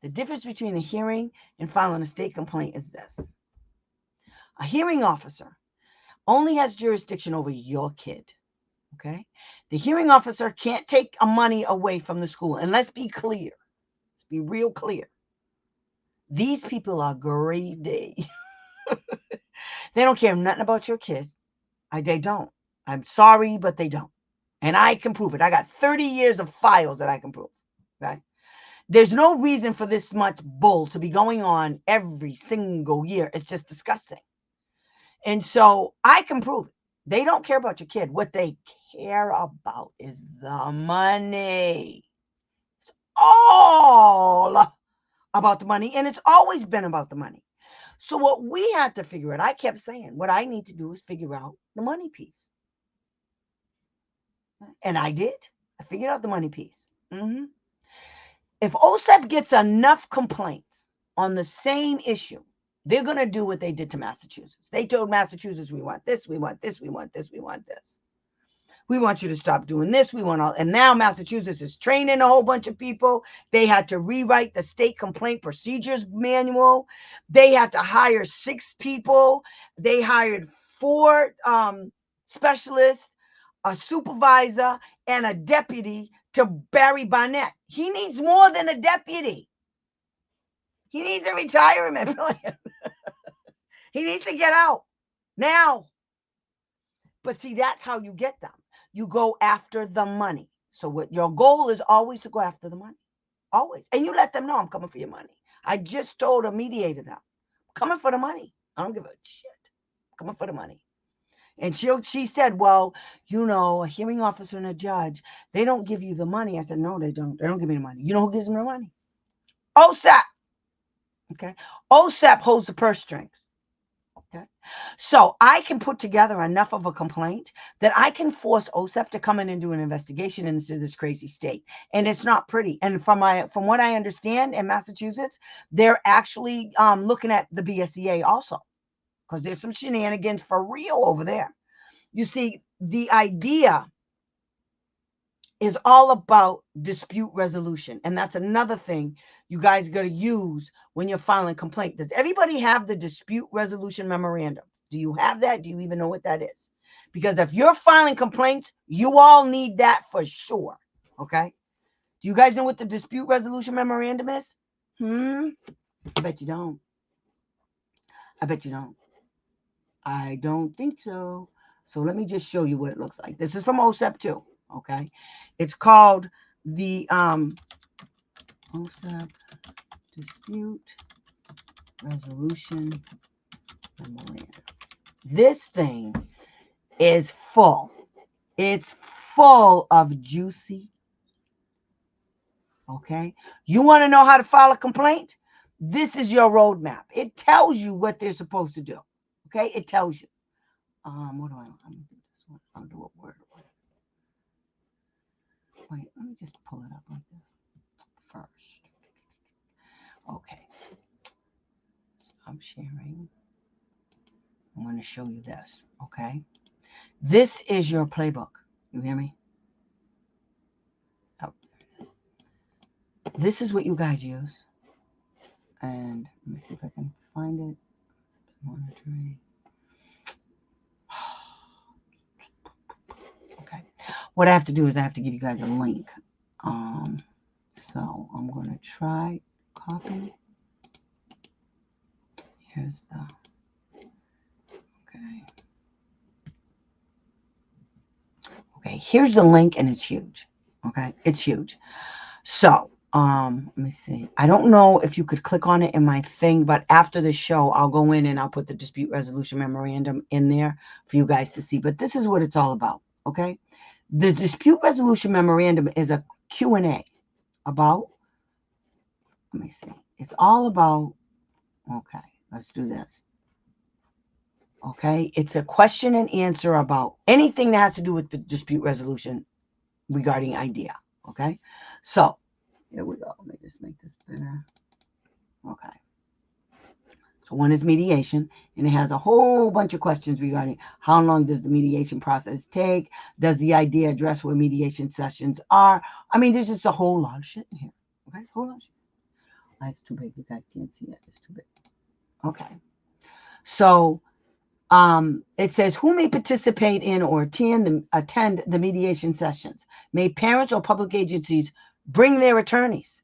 the difference between a hearing and filing a state complaint is this. A hearing officer only has jurisdiction over your kid. Okay? The hearing officer can't take money away from the school. And let's be clear. Let's be real clear. These people are grade A. They don't care nothing about your kid. They don't. I'm sorry, but they don't. And I can prove it. I got 30 years of files that I can prove. Okay? There's no reason for this much bull to be going on every single year. It's just disgusting. And so I can prove it. They don't care about your kid. What they care about is the money. It's all about the money, and it's always been about the money. So what we had to figure out, I kept saying, what I need to do is figure out the money piece. And I did. I figured out the money piece. If OSEP gets enough complaints on the same issue, they're going to do what they did to Massachusetts. They told Massachusetts, we want this, we want this, we want this, we want this. We want you to stop doing this. We want all. And now Massachusetts is training a whole bunch of people. They had to rewrite the state complaint procedures manual. They had to hire 6 people. They hired 4 specialists, a supervisor, and a deputy to Barry Barnett. He needs more than a deputy. He needs a retirement plan. He needs to get out now. But see, that's how you get them. You go after the money. So what your goal is always to go after the money. Always. And you let them know, I'm coming for your money. I just told a mediator that. I'm coming for the money. I don't give a shit. I'm coming for the money. And she said, well, you know, a hearing officer and a judge, they don't give you the money. I said, no, they don't. They don't give me the money. You know who gives them the money? OSEP. Okay. OSEP holds the purse strings. Okay. So I can put together enough of a complaint that I can force OSEP to come in and do an investigation into this crazy state. And it's not pretty. And from what I understand in Massachusetts, they're actually looking at the BSEA also, because there's some shenanigans for real over there. You see, the idea is all about dispute resolution. And that's another thing you guys got to use when you're filing complaint. Does everybody have the dispute resolution memorandum? Do you have that? Do you even know what that is? Because if you're filing complaints, you all need that for sure. Okay? Do you guys know what the dispute resolution memorandum is? I bet you don't. I bet you don't. I don't think so. So let me just show you what it looks like. This is from OSEP too. Okay, it's called the OSEP Dispute Resolution Memorandum. This thing is full. It's full of juicy. Okay, you want to know how to file a complaint? This is your roadmap. It tells you what they're supposed to do. Okay, it tells you. What do I? I'm gonna do this one. I'll do a word. Wait, let me just pull it up like this first. Okay. I'm sharing. I'm going to show you this, okay? This is your playbook. You hear me? Oh, there it is. This is what you guys use. And let me see if I can find it. Monitoring. Okay. What I have to do is I have to give you guys a link. So I'm going to try copy. Here's the, okay. Okay, here's the link, and it's huge. Okay, it's huge. So, let me see. I don't know if you could click on it in my thing, but after the show, I'll go in and I'll put the dispute resolution memorandum in there for you guys to see. But this is what it's all about. Okay, the dispute resolution memorandum is a Q&A about. Let me see. It's all about. Okay, let's do this. Okay, it's a question and answer about anything that has to do with the dispute resolution regarding IDEA. Okay, so here we go. Let me just make this better. Okay. So one is mediation, and it has a whole bunch of questions regarding how long does the mediation process take? Does the IDEA address where mediation sessions are? I mean, there's just a whole lot of shit in here. Okay, whole lot of shit. It's too big. You guys can't see it. It's too big. Okay. So It says, who may participate in or attend the mediation sessions? May parents or public agencies bring their attorneys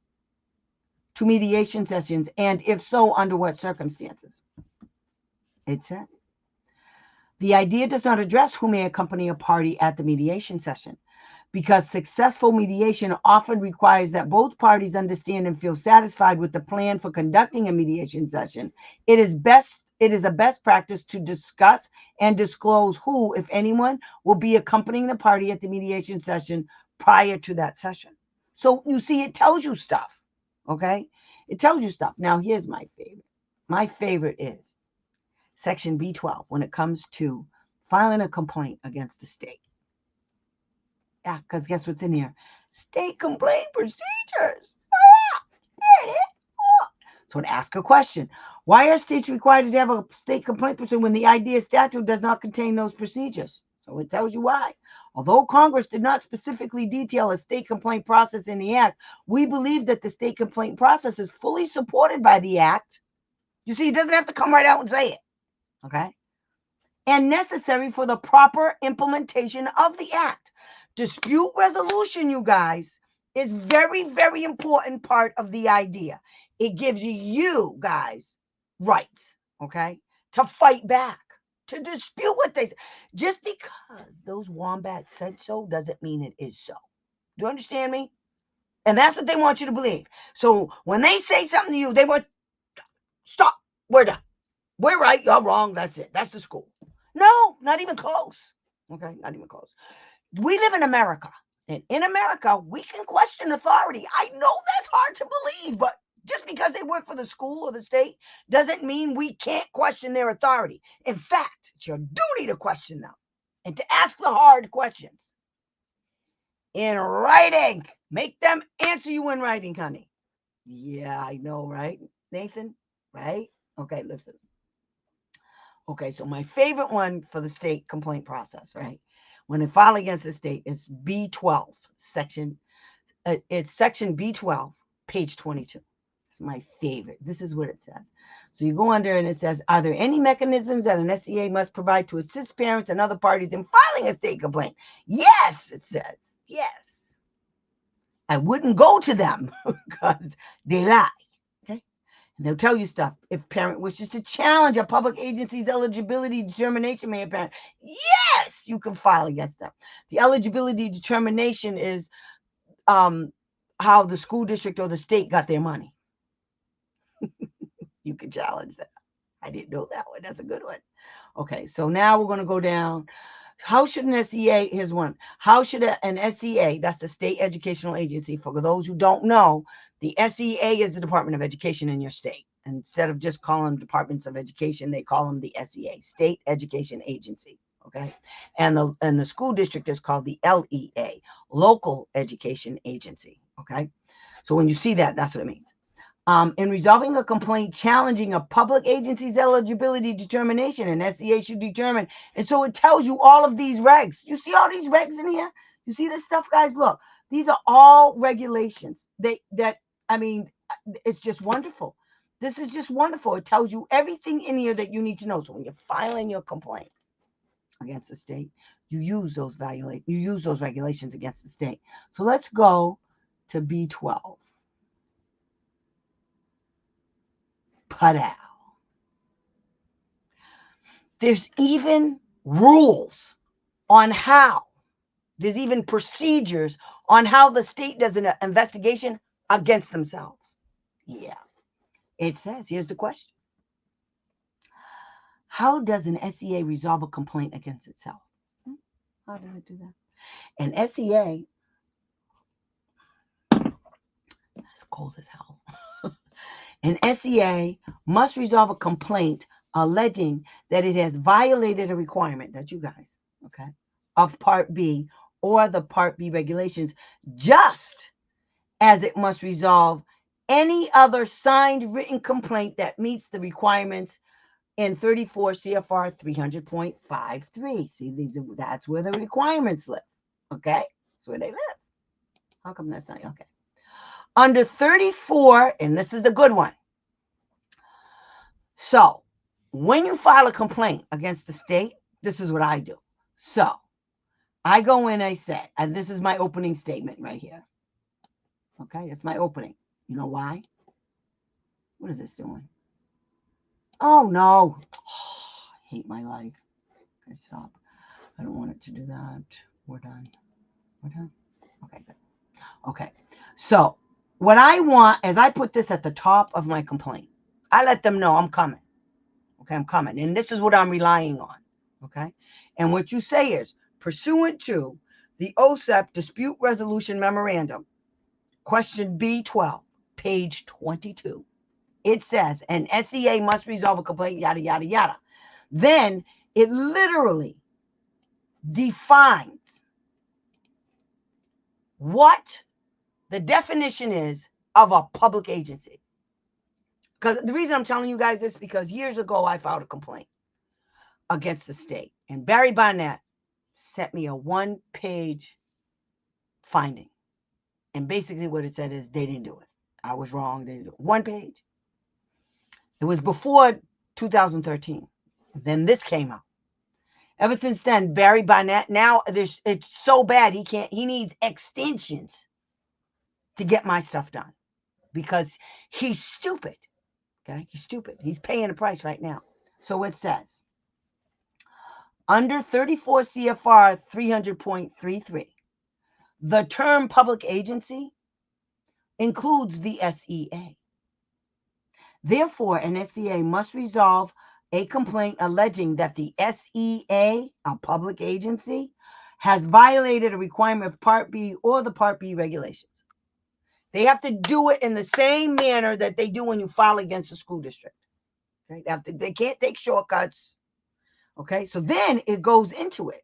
to mediation sessions, and if so, under what circumstances? It says, the idea does not address who may accompany a party at the mediation session, because successful mediation often requires that both parties understand and feel satisfied with the plan for conducting a mediation session. It is a best practice to discuss and disclose who, if anyone, will be accompanying the party at the mediation session prior to that session. So you see, it tells you stuff, okay? It tells you stuff. Now, here's my favorite. My favorite is Section B12 when it comes to filing a complaint against the state. Yeah, because guess what's in here? State complaint procedures. Ah, there it is. Oh. So to ask a question, why are states required to have a state complaint procedure when the IDEA statute does not contain those procedures? So it tells you why. Although Congress did not specifically detail a state complaint process in the Act, we believe that the state complaint process is fully supported by the Act. You see, it doesn't have to come right out and say it, okay? And necessary for the proper implementation of the Act. Dispute resolution, you guys, is very, very important part of the idea. It gives you guys rights, okay, to fight back, to dispute what they say. Just because those wombats said so doesn't mean it is so. Do you understand me? And that's what they want you to believe. So when they say something to you, they want, stop, we're done. We're right, you're wrong, that's it. That's the school. No, not even close. Okay, not even close. We live in America, and in America, we can question authority. I know that's hard to believe, but just because they work for the school or the state doesn't mean we can't question their authority. In fact, it's your duty to question them and to ask the hard questions in writing. Make them answer you in writing, honey. Yeah, I know, right, Nathan? Right? Okay, listen. Okay, so my favorite one for the state complaint process, right? When they file against the state, it's B12, it's section B12, page 22. It's my favorite. This is what it says. So you go under and it says, are there any mechanisms that an SEA must provide to assist parents and other parties in filing a state complaint? Yes, it says. Yes. I wouldn't go to them because they lie. They'll tell you stuff. If parent wishes to challenge a public agency's eligibility determination, may a parent, yes, you can file against them. The eligibility determination is how the school district or the state got their money. You can challenge that. I didn't know that one. That's a good one. Okay, so now we're going to go down. How should an SEA, here's one. How should an SEA, that's the state educational agency, for those who don't know, the SEA is the Department of Education in your state. And instead of just calling them departments of education, they call them the SEA, State Education Agency. Okay. And the school district is called the LEA, Local Education Agency. Okay. So when you see that, that's what it means. In resolving a complaint challenging a public agency's eligibility determination, an SEA should determine. And so it tells you all of these regs. You see all these regs in here? You see this stuff, guys? Look, these are all regulations. It's just wonderful. This is just wonderful. It tells you everything in here that you need to know. So when you're filing your complaint against the state, you use those regulations against the state. So let's go to B12. Padow. There's even rules on how, there's even procedures on how the state does an investigation against themselves. Yeah. It says, here's the question. How does an SEA resolve a complaint against itself? How does it do that? An SEA, it's cold as hell. An SEA must resolve a complaint alleging that it has violated a requirement, that's you guys, okay, of Part B or the Part B regulations, just as it must resolve any other signed written complaint that meets the requirements in 34 CFR 300.53. See, that's where the requirements live, okay? That's where they live. How come that's not okay? Under 34, and this is the good one. So when you file a complaint against the state, this is what I do. So I go in, I say, and this is my opening statement right here. Okay, it's my opening. You know why? What is this doing? Oh, no. Oh, I hate my life. Okay, stop. I don't want it to do that. We're done. We're done. Okay, good. Okay, so what I want is I put this at the top of my complaint. I let them know I'm coming. Okay, I'm coming. And this is what I'm relying on. Okay, and what you say is, pursuant to the OSEP Dispute Resolution Memorandum, question B12, page 22, it says an SEA must resolve a complaint, yada, yada, yada. Then it literally defines what the definition is of a public agency. Because the reason I'm telling you guys this, because years ago I filed a complaint against the state, and Barry Barnett sent me a 1-page finding, and basically what it said is they didn't do it. I was wrong. They didn't do it. 1 page. It was before 2013. Then this came out. Ever since then, Barry Barnett, now it's so bad he needs extensions to get my stuff done because he's stupid. Okay, he's stupid. He's paying the price right now. So it says, under 34 CFR 300.33, the term public agency includes the SEA. Therefore, an SEA must resolve a complaint alleging that the SEA, a public agency, has violated a requirement of Part B or the Part B regulations. They have to do it in the same manner that they do when you file against a school district. Okay? They can't take shortcuts. Okay, so then it goes into it.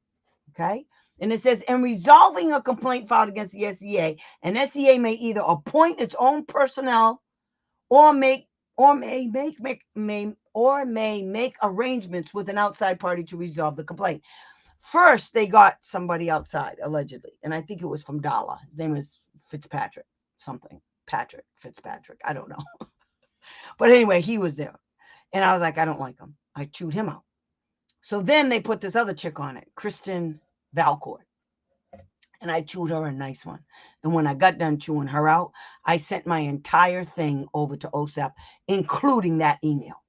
Okay, and it says, in resolving a complaint filed against the SEA, an SEA may either appoint its own personnel or may make arrangements with an outside party to resolve the complaint. First, they got somebody outside, allegedly, and I think it was from Dala. His name is Fitzpatrick, something. Patrick Fitzpatrick. I don't know. But anyway, he was there. And I was like, I don't like him. I chewed him out. So then they put this other chick on it, Kristen Valcourt. And I chewed her a nice one. And when I got done chewing her out, I sent my entire thing over to OSEP, including that email.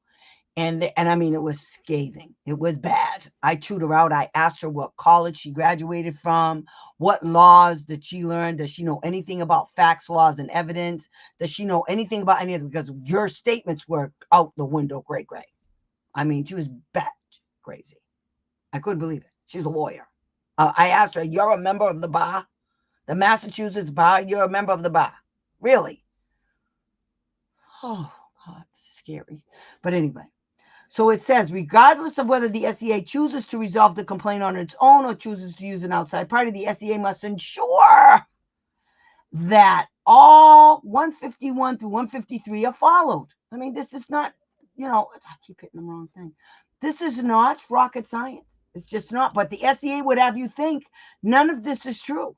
And I mean, it was scathing. It was bad. I chewed her out. I asked her what college she graduated from, what laws did she learn? Does she know anything about facts, laws, and evidence? Does she know anything about any of it? Because your statements were out the window, gray. I mean, she was bat crazy. I couldn't believe it. She's a lawyer. I asked her, you're a member of the bar? The Massachusetts bar? You're a member of the bar? Really? Oh, God, scary. But anyway, so it says, regardless of whether the SEA chooses to resolve the complaint on its own or chooses to use an outside party, the SEA must ensure that all 151 through 153 are followed. I mean, this is not, I keep hitting the wrong thing. This is not rocket science. It's just not. But the SEA would have you think none of this is true.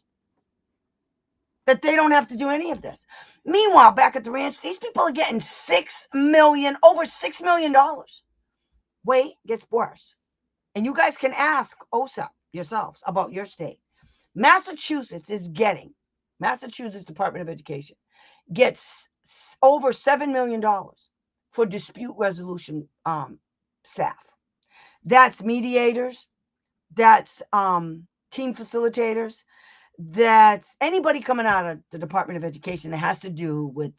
That they don't have to do any of this. Meanwhile, back at the ranch, these people are getting over $6 million. Wait, gets worse. And you guys can ask OSEP yourselves about your state. Massachusetts Department of Education gets over $7 million for dispute resolution staff. That's mediators, that's team facilitators, that's anybody coming out of the Department of Education that has to do with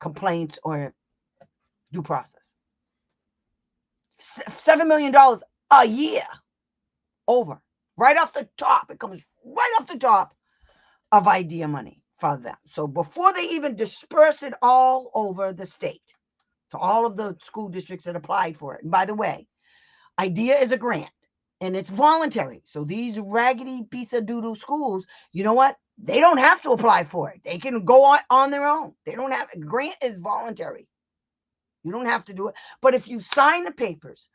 complaints or due process. $7 million a year over. Right off the top. It comes right off the top of IDEA money for them. So before they even disperse it all over the state to all of the school districts that applied for it. And by the way, IDEA is a grant and it's voluntary. So these raggedy piece of doo-doo schools, you know what? They don't have to apply for it. They can go on their own. They don't have, grant is voluntary. You don't have to do it. But if you sign the papers,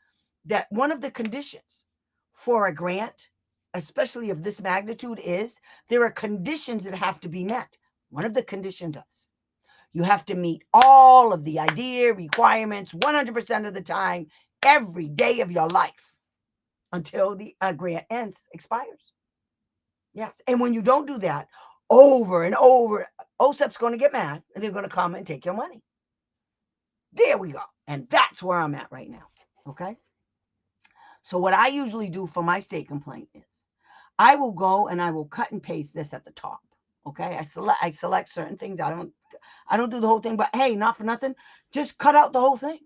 that one of the conditions for a grant, especially of this magnitude, is there are conditions that have to be met. One of the conditions is you have to meet all of the IDEA requirements 100% of the time every day of your life until the grant expires. Yes. And when you don't do that over and over, OSEP's going to get mad and they're going to come and take your money. There we go. And that's where I'm at right now. Okay. So what I usually do for my state complaint is I will go and I will cut and paste this at the top. Okay. I select certain things. I don't do the whole thing, but hey, not for nothing. Just cut out the whole thing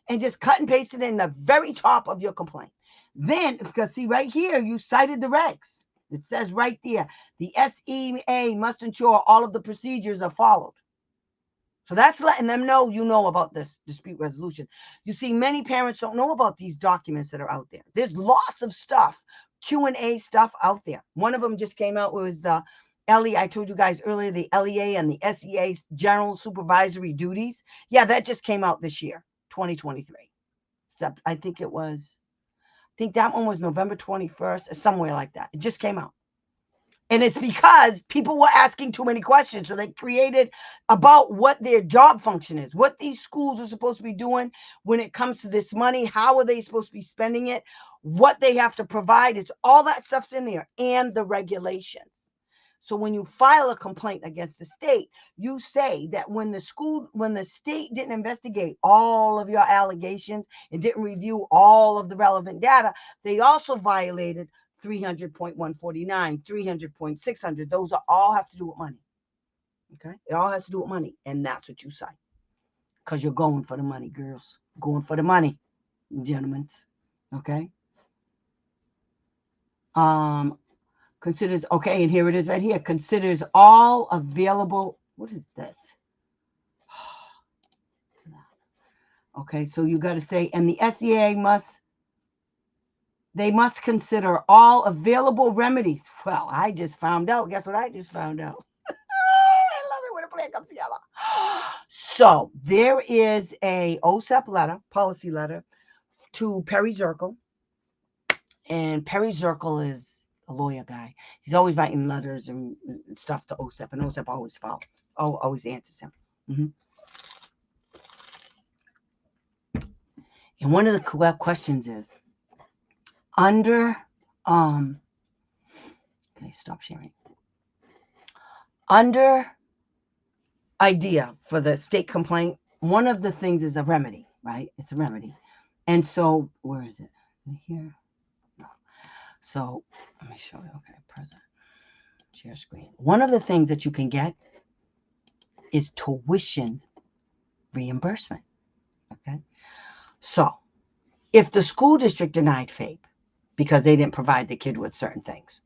and just cut and paste it in the very top of your complaint. Then, because see right here, you cited the regs. It says right there, the SEA must ensure all of the procedures are followed. So that's letting them know you know about this dispute resolution. You see, many parents don't know about these documents that are out there. There's lots of stuff, Q&A stuff out there. One of them just came out. It was the LEA, I told you guys earlier, the LEA and the SEA General Supervisory Duties. Yeah, that just came out this year, 2023. Except I think that one was November 21st, somewhere like that. It just came out. And it's because people were asking too many questions. So they created about what their job function is, what these schools are supposed to be doing when it comes to this money. How are they supposed to be spending it? What they have to provide. It's all that stuff's in there and the regulations. So when you file a complaint against the state, you say that when the state didn't investigate all of your allegations and didn't review all of the relevant data, they also violated 300.149, 300.600. Those all have to do with money. Okay? It all has to do with money. And that's what you cite. Because you're going for the money, girls. Going for the money, gentlemen. Okay? Considers, okay, and here it is right here. Considers all available, what is this? Okay, so you got to say, and the SEA must consider all available remedies. Well, I just found out. Guess what I just found out? I love it when a plan comes together. So there is a OSEP letter, policy letter, to Perry Zirkle. And Perry Zirkle is a lawyer guy. He's always writing letters and stuff to OSEP, and OSEP always follows, always answers him. And one of the questions is, under, okay, stop sharing. Under idea for the state complaint, one of the things is a remedy, right? It's a remedy. And so, where is it? Here? No. So, let me show you. Okay, present. Share screen. One of the things that you can get is tuition reimbursement. Okay. So, if the school district denied FAPE because they didn't provide the kid with certain things,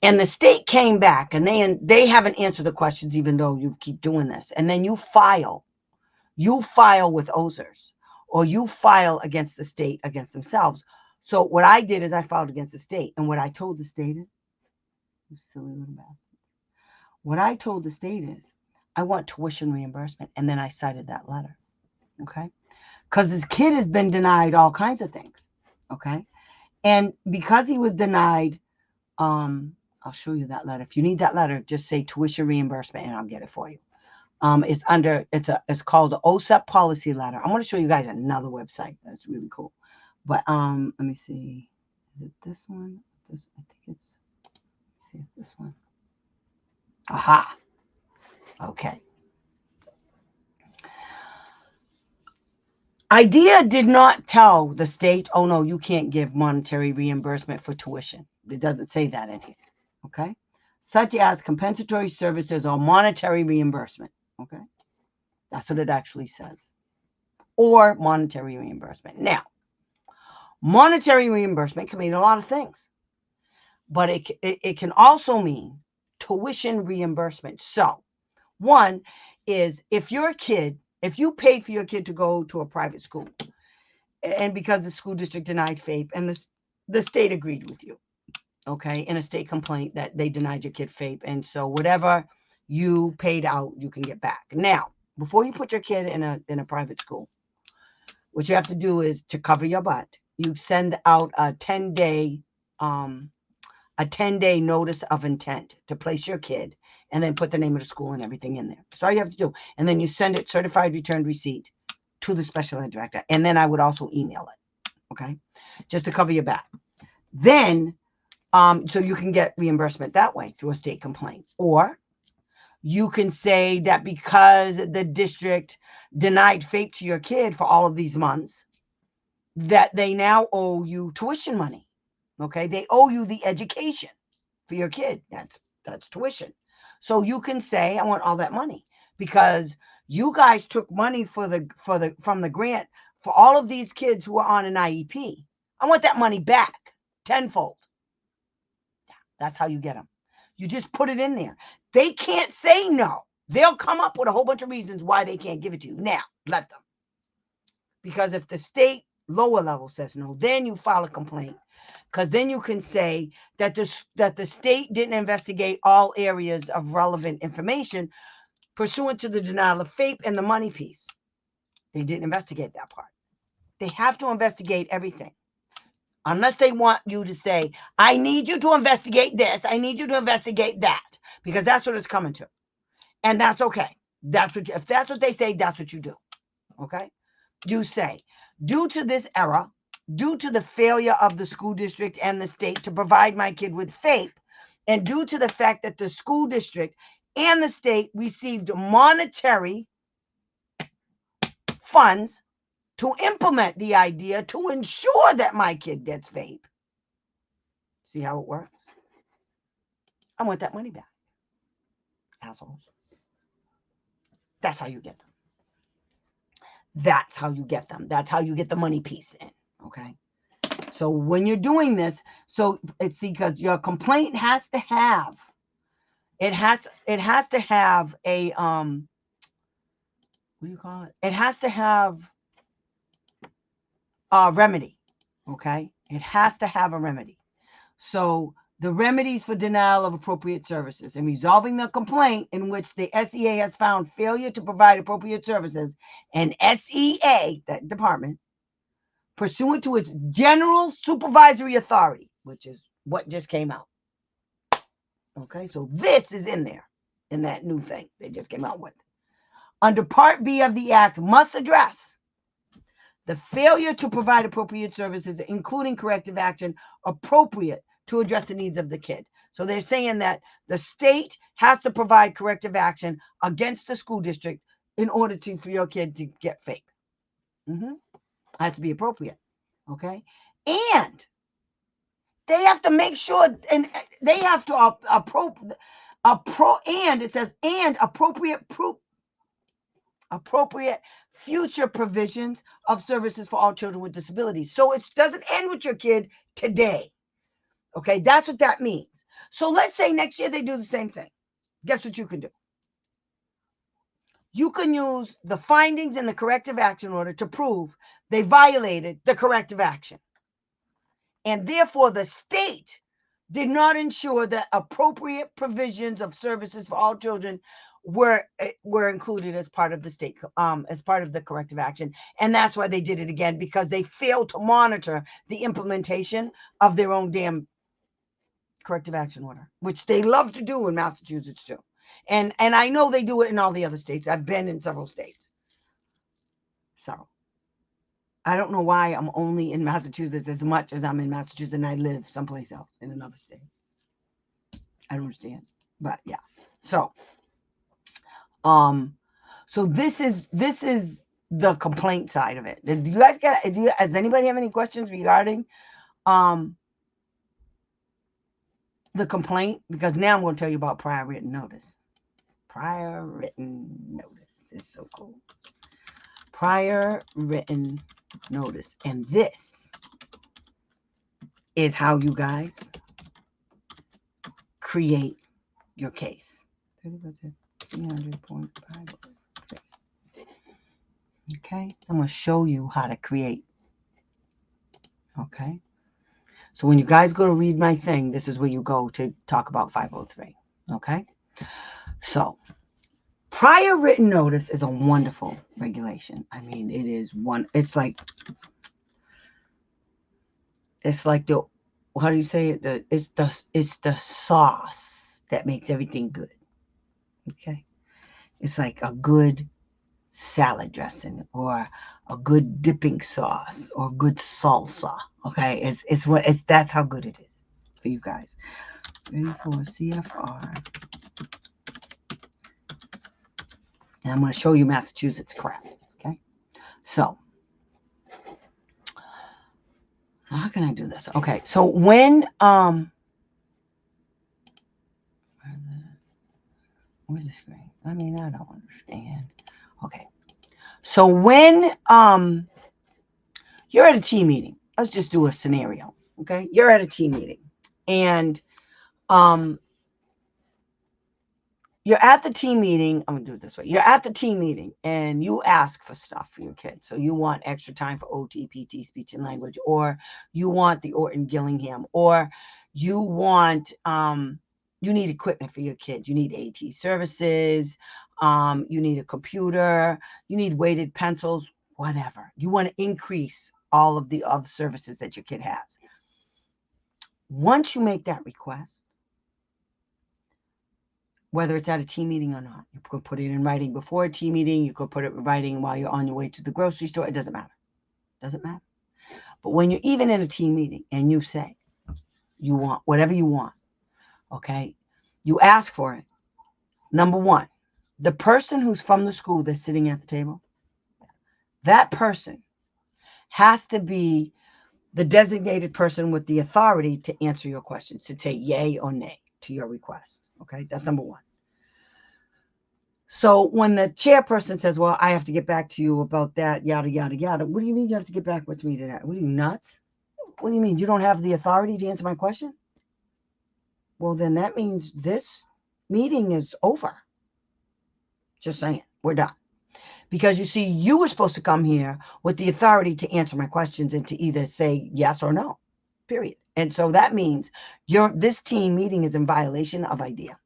and the state came back and they haven't answered the questions, even though you keep doing this, and then you file with OSERS, or you file against the state, against themselves. So what I did is I filed against the state, and what I told the state is, you silly little bastard. What I told the state is, I want tuition reimbursement, and then I cited that letter, okay? Because this kid has been denied all kinds of things, okay? And because he was denied, I'll show you that letter. If you need that letter, just say tuition reimbursement, and I'll get it for you. It's called the OSEP policy letter. I'm going to show you guys another website that's really cool. But let me see. Is it this one? I think it's. See, it's this one. Aha. Okay. IDEA did not tell the state, oh no, you can't give monetary reimbursement for tuition. It doesn't say that in here. Okay. Such as compensatory services or monetary reimbursement. Okay. That's what it actually says. Or monetary reimbursement. Now, monetary reimbursement can mean a lot of things, but it can also mean tuition reimbursement. So, one is if you paid for your kid to go to a private school, and because the school district denied FAPE and the state agreed with you, okay, in a state complaint that they denied your kid FAPE, and so whatever you paid out, you can get back. Now, before you put your kid in a private school, what you have to do is, to cover your butt, you send out a 10-day notice of intent to place your kid, and then put the name of the school and everything in there. That's all you have to do. And then you send it certified returned receipt to the special ed director. And then I would also email it, okay, just to cover your back. Then, so you can get reimbursement that way through a state complaint. Or you can say that because the district denied FAPE to your kid for all of these months, that they now owe you tuition money, okay? They owe you the education for your kid. That's tuition. So you can say, I want all that money because you guys took money from the grant for all of these kids who are on an IEP. I want that money back tenfold. That's how you get them. You just put it in there. They can't say no. They'll come up with a whole bunch of reasons why they can't give it to you. Now, let them. Because if the state lower level says no, then you file a complaint. Because then you can say that the state didn't investigate all areas of relevant information pursuant to the denial of FAPE and the money piece. They didn't investigate that part. They have to investigate everything. Unless they want you to say, I need you to investigate this. I need you to investigate that. Because that's what it's coming to. And that's okay. If that's what they say, that's what you do. Okay? You say, due to this error, due to the failure of the school district and the state to provide my kid with FAPE, and due to the fact that the school district and the state received monetary funds to implement the idea to ensure that my kid gets FAPE. See how it works? I want that money back. Assholes. That's how you get them. That's how you get them. That's how you get the money piece in. Okay? So when you're doing this, so it's because your complaint has to have, it has to have a, what do you call it? It has to have a remedy. Okay? It has to have a remedy. So the remedies for denial of appropriate services and resolving the complaint in which the SEA has found failure to provide appropriate services, and SEA, that department, pursuant to its general supervisory authority, which is what just came out. Okay, so this is in there, in that new thing they just came out with. Under Part B of the Act, must address the failure to provide appropriate services, including corrective action appropriate to address the needs of the kid. So they're saying that the state has to provide corrective action against the school district in order for your kid to get FAPE. Has to be appropriate. Okay? And they have to make sure, and they have to and it says, and appropriate future provisions of services for all children with disabilities. So it doesn't end with your kid today. Okay, that's what that means. So let's say next year they do the same thing. Guess what you can do? You can use the findings in the corrective action order to prove they violated the corrective action. And therefore, the state did not ensure that appropriate provisions of services for all children were included as part of the state, as part of the corrective action. And that's why they did it again, because they failed to monitor the implementation of their own damn corrective action order, which they love to do in Massachusetts too. And I know they do it in all the other states. I've been in several states. So I don't know why I'm only in Massachusetts as much as I'm in Massachusetts and I live someplace else in another state. I don't understand. But yeah. So this is the complaint side of it. Do you guys does anybody have any questions regarding the complaint? Because now I'm going to tell you about prior written notice. Prior written notice is so cool. Prior written notice. And this is how you guys create your case. 300.5. Okay, I'm going to show you how to create. Okay, so when you guys go to read my thing, this is where you go to talk about 503. Okay, so prior written notice is a wonderful regulation. I mean, it is one. It's like the, how do you say it? It's the sauce that makes everything good. Okay, it's like a good salad dressing or a good dipping sauce or good salsa. Okay, that's how good it is for you guys. Ready for CFR? And I'm going to show you Massachusetts crap. Okay, so how can I do this? Okay, so when where's the screen? I mean, I don't understand. Okay, so when you're at a team meeting, let's just do a scenario. Okay, you're at a team meeting, and you're at the team meeting. I'm going to do it this way. You're at the team meeting and you ask for stuff for your kid. So you want extra time for OT, PT, speech and language, or you want the Orton Gillingham, or you want, you need equipment for your kid. You need AT services. You need a computer. You need weighted pencils, whatever. You want to increase all of the other services that your kid has. Once you make that request, whether it's at a team meeting or not, you could put it in writing before a team meeting. You could put it in writing while you're on your way to the grocery store. It doesn't matter. Doesn't matter. But when you're even in a team meeting and you say you want whatever you want, okay, you ask for it. Number one, the person who's from the school that's sitting at the table, that person has to be the designated person with the authority to answer your questions, to say yay or nay to your request. Okay, that's number one. So when the chairperson says, well, I have to get back to you about that, yada, yada, yada, what do you mean you have to get back with me to that? What are you, nuts? What do you mean? You don't have the authority to answer my question? Well, then that means this meeting is over. Just saying, we're done. Because you see, you were supposed to come here with the authority to answer my questions and to either say yes or no, period. And so that means this team meeting is in violation of IDEA.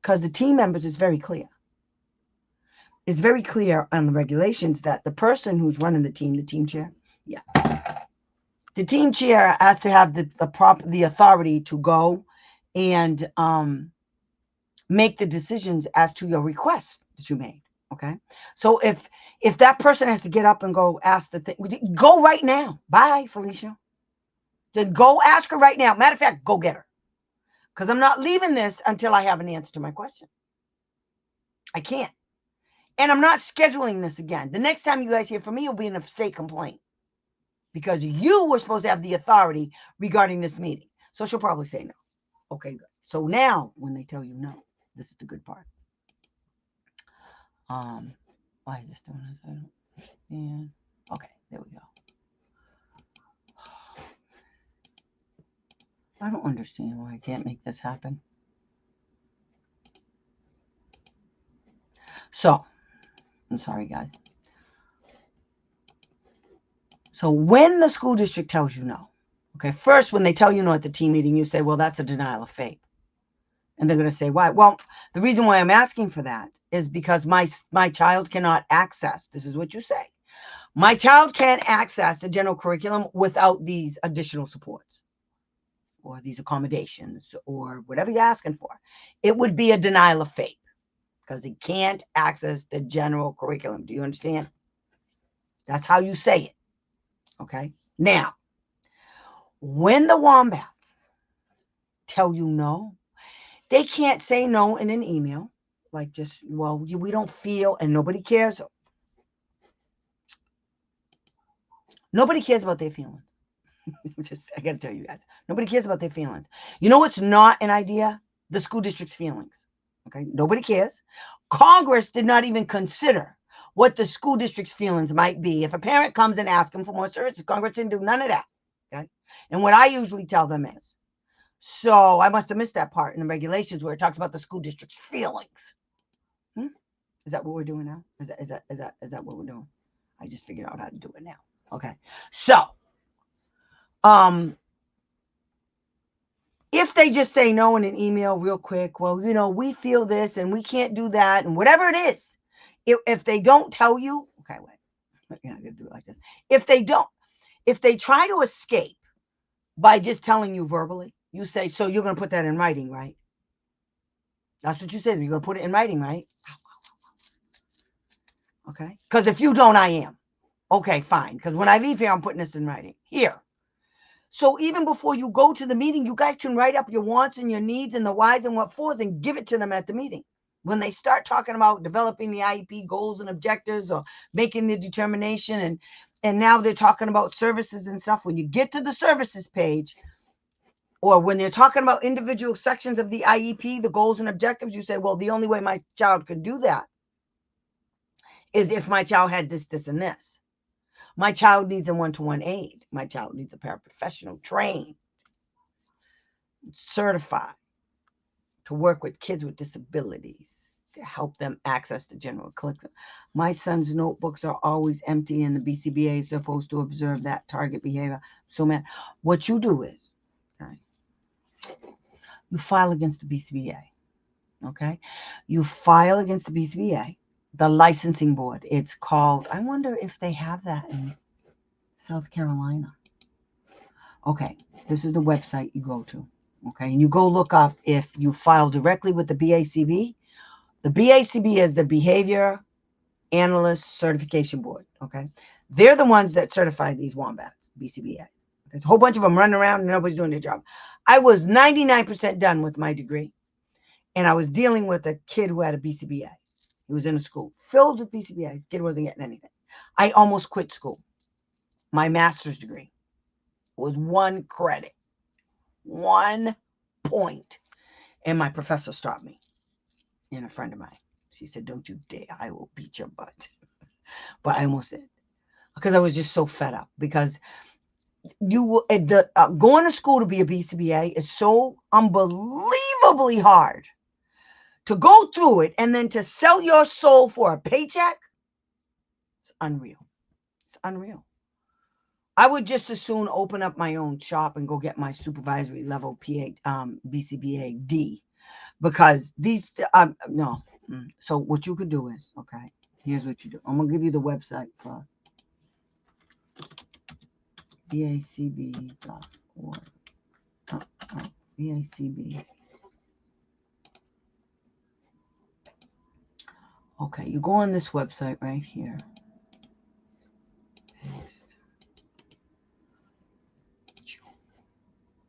Because the team members is very clear. It's very clear on the regulations that the person who's running the team chair, the team chair has to have the authority to go and make the decisions as to your request that you made. Okay, so if that person has to get up and go ask the thing, go right now. Bye, Felicia. Then go ask her right now. Matter of fact, go get her, because I'm not leaving this until I have an answer to my question. I can't. And I'm not scheduling this again. The next time you guys hear from me, will be in a state complaint because you were supposed to have the authority regarding this meeting. So she'll probably say no. Okay, good. So now when they tell you no, this is the good part. Why is this doing this? I don't understand. Okay, there we go. I don't understand why I can't make this happen. So, I'm sorry, guys. So when the school district tells you no, okay, first when they tell you no at the team meeting, you say, well, that's a denial of FAPE. And they're going to say, why? Well, the reason why I'm asking for that is because my child cannot access, this is what you say, my child can't access the general curriculum without these additional supports or these accommodations or whatever you're asking for. It would be a denial of FAPE because he can't access the general curriculum. Do you understand? That's how you say it. Okay. Now, when the Wombats tell you no, they can't say no in an email. Like just, well, we don't feel, and nobody cares. Nobody cares about their feelings. I got to tell you guys, nobody cares about their feelings. You know what's not an idea? The school district's feelings. Okay, nobody cares. Congress did not even consider what the school district's feelings might be. If a parent comes and asks them for more services, Congress didn't do none of that. Okay, and what I usually tell them is, so I must have missed that part in the regulations where it talks about the school district's feelings. Is that what we're doing now? Is that what we're doing? I just figured out how to do it now. Okay, so if they just say no in an email real quick, well, you know, we feel this and we can't do that and whatever it is, if they don't tell you, okay, wait, you're not gonna do it like this. If they try to escape by just telling you verbally, you say, so you're gonna put that in writing, right? That's what you said. You're gonna put it in writing, right? Okay? Because if you don't, I am. Okay, fine. Because when I leave here, I'm putting this in writing. Here. So even before you go to the meeting, you guys can write up your wants and your needs and the whys and what fors and give it to them at the meeting. When they start talking about developing the IEP goals and objectives or making the determination, and now they're talking about services and stuff. When you get to the services page, or when they're talking about individual sections of the IEP, the goals and objectives, you say, well, the only way my child could do that is if my child had this, this, and this. My child needs a one-to-one aid. My child needs a paraprofessional trained, certified to work with kids with disabilities, to help them access the general curriculum. My son's notebooks are always empty, and the BCBA is supposed to observe that target behavior. So, man, what you do is, okay, you file against the BCBA. Okay, you file against the BCBA, the licensing board. It's called, I wonder if they have that in South Carolina. Okay, this is the website you go to. Okay, and you go look up if you file directly with the BACB. The BACB is the Behavior Analyst Certification Board. Okay, they're the ones that certify these wombats, BCBA. There's a whole bunch of them running around and nobody's doing their job. I was 99% done with my degree, and I was dealing with a kid who had a BCBA. He was in a school filled with BCBA. His kid wasn't getting anything. I almost quit school. My master's degree was 1 credit, 1 point. And my professor stopped me, and a friend of mine. She said, don't you dare, I will beat your butt. But I almost did, because I was just so fed up. Because going to school to be a BCBA is so unbelievably hard. To go through it and then to sell your soul for a paycheck, it's unreal. It's unreal. I would just as soon open up my own shop and go get my supervisory level BCBA D, because these, no. So what you could do is, okay, here's what you do. I'm going to give you the website for BACB.org. BACB. Okay, you go on this website right here. Paste.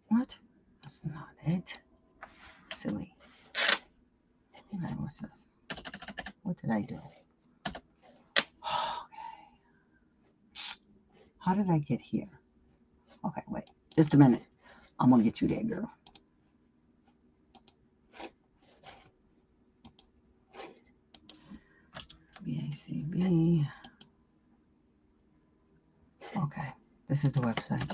What? That's not it. Silly. Okay, what's this? What did I do? Okay. How did I get here? Okay, wait. Just a minute. I'm going to get you there, girl. BACB. Okay, this is the website.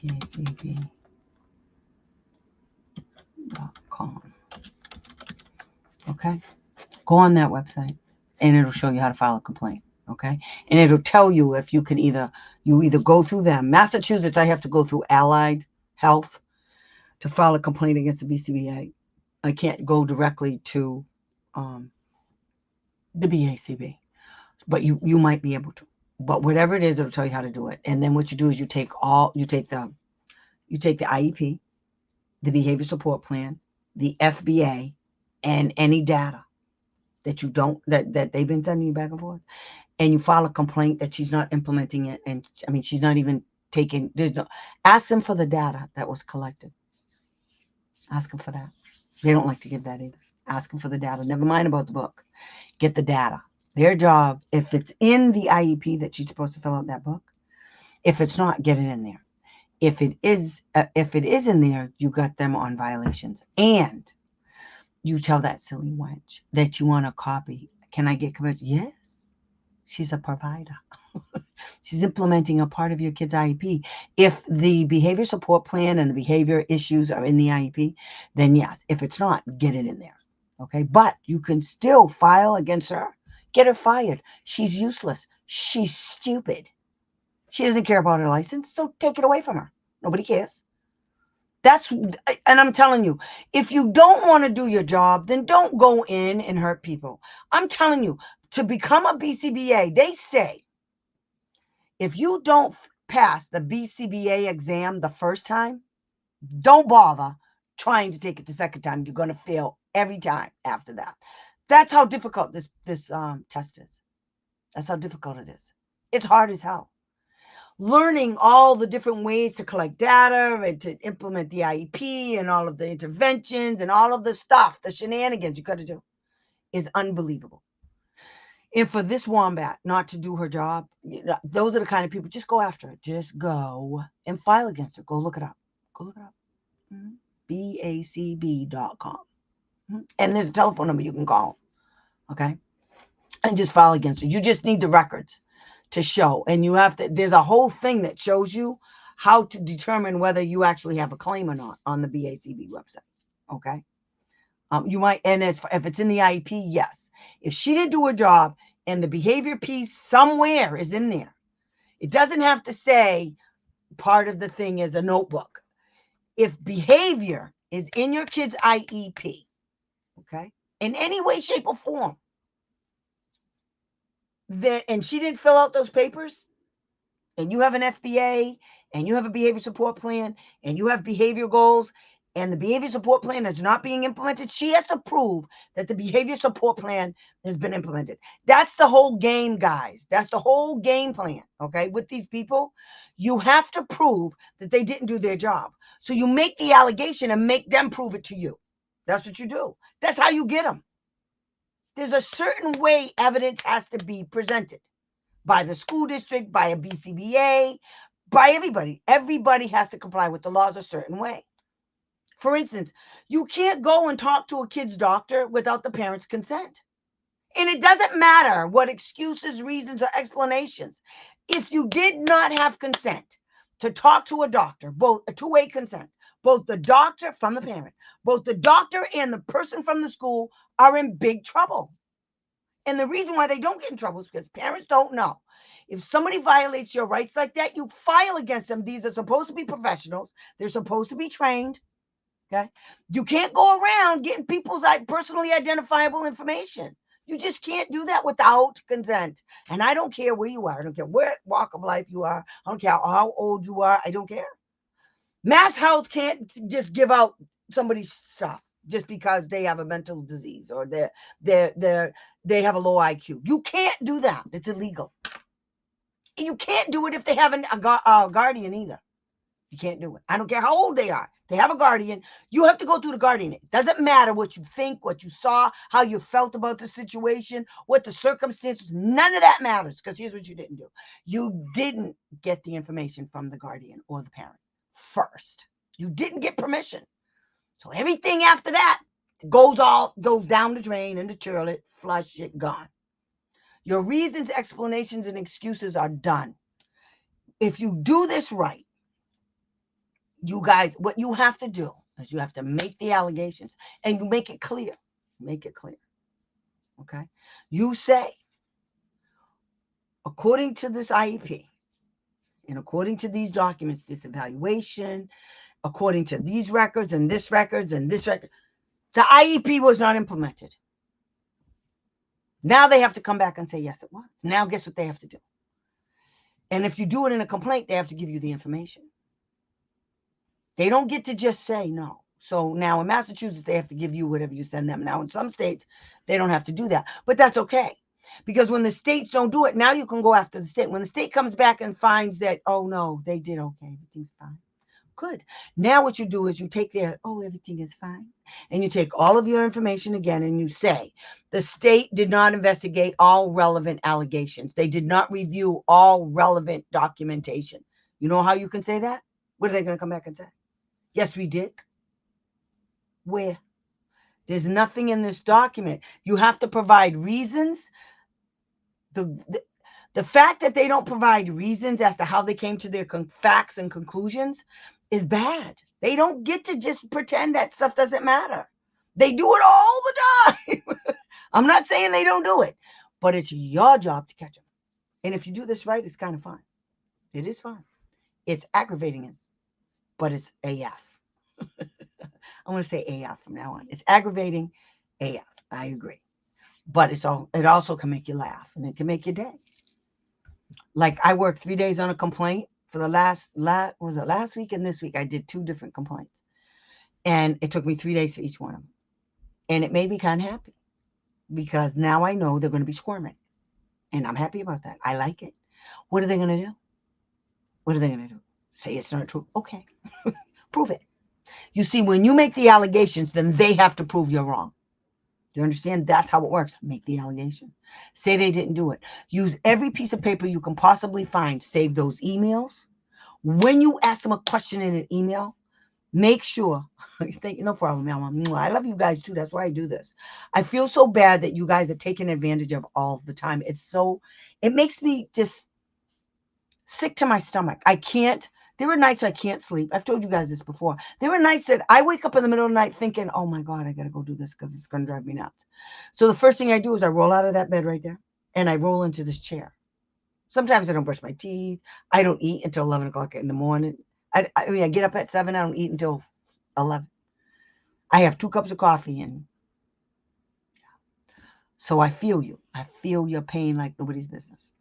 BACB.com. Okay, go on that website, and it'll show you how to file a complaint. Okay, and it'll tell you if you can either go through them. Massachusetts, I have to go through Allied Health to file a complaint against the BCBA. I can't go directly to the BACB, but you might be able to. But whatever it is, it'll tell you how to do it. And then what you do is you take the IEP, the behavior support plan, the FBA, and any data that you don't that they've been sending you back and forth, and you file a complaint that she's not implementing it, and I mean she's not even taking. Ask them for the data that was collected. Ask them for that. They don't like to give that either. Ask them for the data. Never mind about the book. Get the data. Their job, if it's in the IEP that she's supposed to fill out that book, if it's not, get it in there. If it is in there, you got them on violations. And you tell that silly wench that you want a copy. Can I get committed? Yes. She's a provider. She's implementing a part of your kid's IEP. If the behavior support plan and the behavior issues are in the IEP, then yes. If it's not, get it in there. Okay? But you can still file against her. Get her fired. She's useless. She's stupid. She doesn't care about her license, so take it away from her. Nobody cares. And I'm telling you, if you don't want to do your job, then don't go in and hurt people. I'm telling you, to become a BCBA, they say, if you don't pass the BCBA exam the first time, don't bother trying to take it the second time. You're going to fail every time after that. That's how difficult this test is. That's how difficult it is. It's hard as hell. Learning all the different ways to collect data and to implement the IEP and all of the interventions and all of the stuff, the shenanigans you got to do, is unbelievable. And for this wombat not to do her job, those are the kind of people, just go after her. Just go and file against her. Go look it up. Go look it up. BACB.com. And there's a telephone number you can call. Okay? And just file against her. You just need the records to show. And you have to, there's a whole thing that shows you how to determine whether you actually have a claim or not on the BACB website. Okay? You might, and if it's in the IEP, yes. If she didn't do her job and the behavior piece somewhere is in there, it doesn't have to say part of the thing is a notebook. If behavior is in your kid's IEP, okay, in any way, shape, or form, and she didn't fill out those papers, and you have an FBA, and you have a behavior support plan, and you have behavior goals, and the behavior support plan is not being implemented, she has to prove that the behavior support plan has been implemented. That's the whole game, guys. That's the whole game plan, okay? With these people, you have to prove that they didn't do their job. So you make the allegation and make them prove it to you. That's what you do. That's how you get them. There's a certain way evidence has to be presented by the school district, by a BCBA, by everybody. Everybody has to comply with the laws a certain way. For instance, you can't go and talk to a kid's doctor without the parent's consent. And it doesn't matter what excuses, reasons, or explanations. If you did not have consent to talk to a doctor, both a two-way consent, both the doctor from the parent, both the doctor and the person from the school are in big trouble. And the reason why they don't get in trouble is because parents don't know. If somebody violates your rights like that, you file against them. These are supposed to be professionals. They're supposed to be trained. Okay. You can't go around getting people's personally identifiable information. You just can't do that without consent. And I don't care where you are. I don't care what walk of life you are. I don't care how old you are. I don't care. Mass Health can't just give out somebody's stuff just because they have a mental disease or they have a low IQ. You can't do that. It's illegal. And you can't do it if they have a guardian either. You can't do it. I don't care how old they are. They have a guardian. You have to go through the guardian. It doesn't matter what you think, what you saw, how you felt about the situation, what the circumstances. None of that matters, because here's what you didn't do. You didn't get the information from the guardian or the parent first. You didn't get permission. So everything after that goes down the drain, in the toilet, flush it, gone. Your reasons, explanations, and excuses are done. If you do this right, you guys, what you have to do is you have to make the allegations and you make it clear. Make it clear. Okay? You say, according to this IEP and according to these documents, this evaluation, according to these records and this records and this record, the IEP was not implemented. Now they have to come back and say, yes, it was. Now guess what they have to do? And if you do it in a complaint, they have to give you the information. They don't get to just say no. So now in Massachusetts, they have to give you whatever you send them. Now in some states, they don't have to do that. But that's okay. Because when the states don't do it, now you can go after the state. When the state comes back and finds that, oh no, they did okay, everything's fine. Good. Now what you do is you take their, oh, everything is fine. And you take all of your information again and you say, the state did not investigate all relevant allegations. They did not review all relevant documentation. You know how you can say that? What are they going to come back and say? Yes, we did. Where? There's nothing in this document. You have to provide reasons. The fact that they don't provide reasons as to how they came to their facts and conclusions is bad. They don't get to just pretend that stuff doesn't matter. They do it all the time. I'm not saying they don't do it, but it's your job to catch them. And if you do this right, it's kind of fun. It is fun. It's aggravating, but it's AF. I'm going to say AF from now on. It's aggravating AF. I agree. But it also can make you laugh and it can make your day. Like I worked 3 days on a complaint for the last week and this week. I did 2 different complaints. And it took me 3 days for each one of them. And it made me kind of happy. because now I know they're going to be squirming. And I'm happy about that. I like it. What are they going to do? What are they going to do? Say it's not true? Okay. Prove it. You see, when you make the allegations, then they have to prove you're wrong. Do you understand? That's how it works. Make the allegation. Say they didn't do it. Use every piece of paper you can possibly find. Save those emails. When you ask them a question in an email, make sure. No problem, Mama. I love you guys too. That's why I do this. I feel so bad that you guys are taken advantage of all the time. It makes me just sick to my stomach. I can't. There are nights I can't sleep. I've told you guys this before. There are nights that I wake up in the middle of the night thinking, oh my God, I got to go do this because it's going to drive me nuts. So the first thing I do is I roll out of that bed right there and I roll into this chair. Sometimes I don't brush my teeth. I don't eat until 11 o'clock in the morning. I get up at 7. I don't eat until 11. I have 2 cups of coffee and so I feel you. I feel your pain like nobody's business.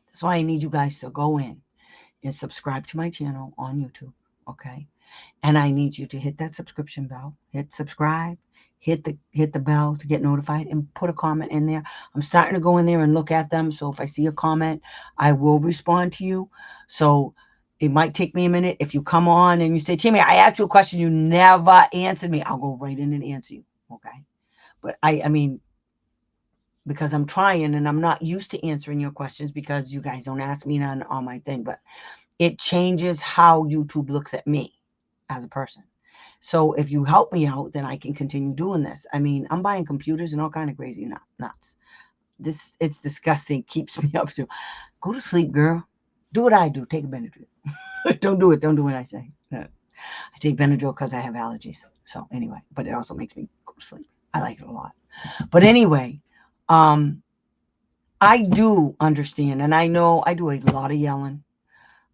That's why I need you guys to go in and subscribe to my channel on YouTube, okay? And I need you to hit that subscription bell, hit subscribe, hit the bell to get notified, and put a comment in there. I'm starting to go in there and look at them. So if I see a comment, I will respond to you. So it might take me a minute. If you come on and you say, Tammy, I asked you a question, you never answered me, I'll go right in and answer you, okay? But I mean, because I'm trying and I'm not used to answering your questions because you guys don't ask me none on my thing, but it changes how YouTube looks at me as a person. So if you help me out, then I can continue doing this. I mean, I'm buying computers and all kind of crazy nuts. It's disgusting. Keeps me up to go to sleep, girl. Do what I do. Take a Benadryl. Don't do it. Don't do what I say. I take Benadryl because I have allergies. So anyway, but it also makes me go to sleep. I like it a lot. But anyway, I do understand, and I know I do a lot of yelling.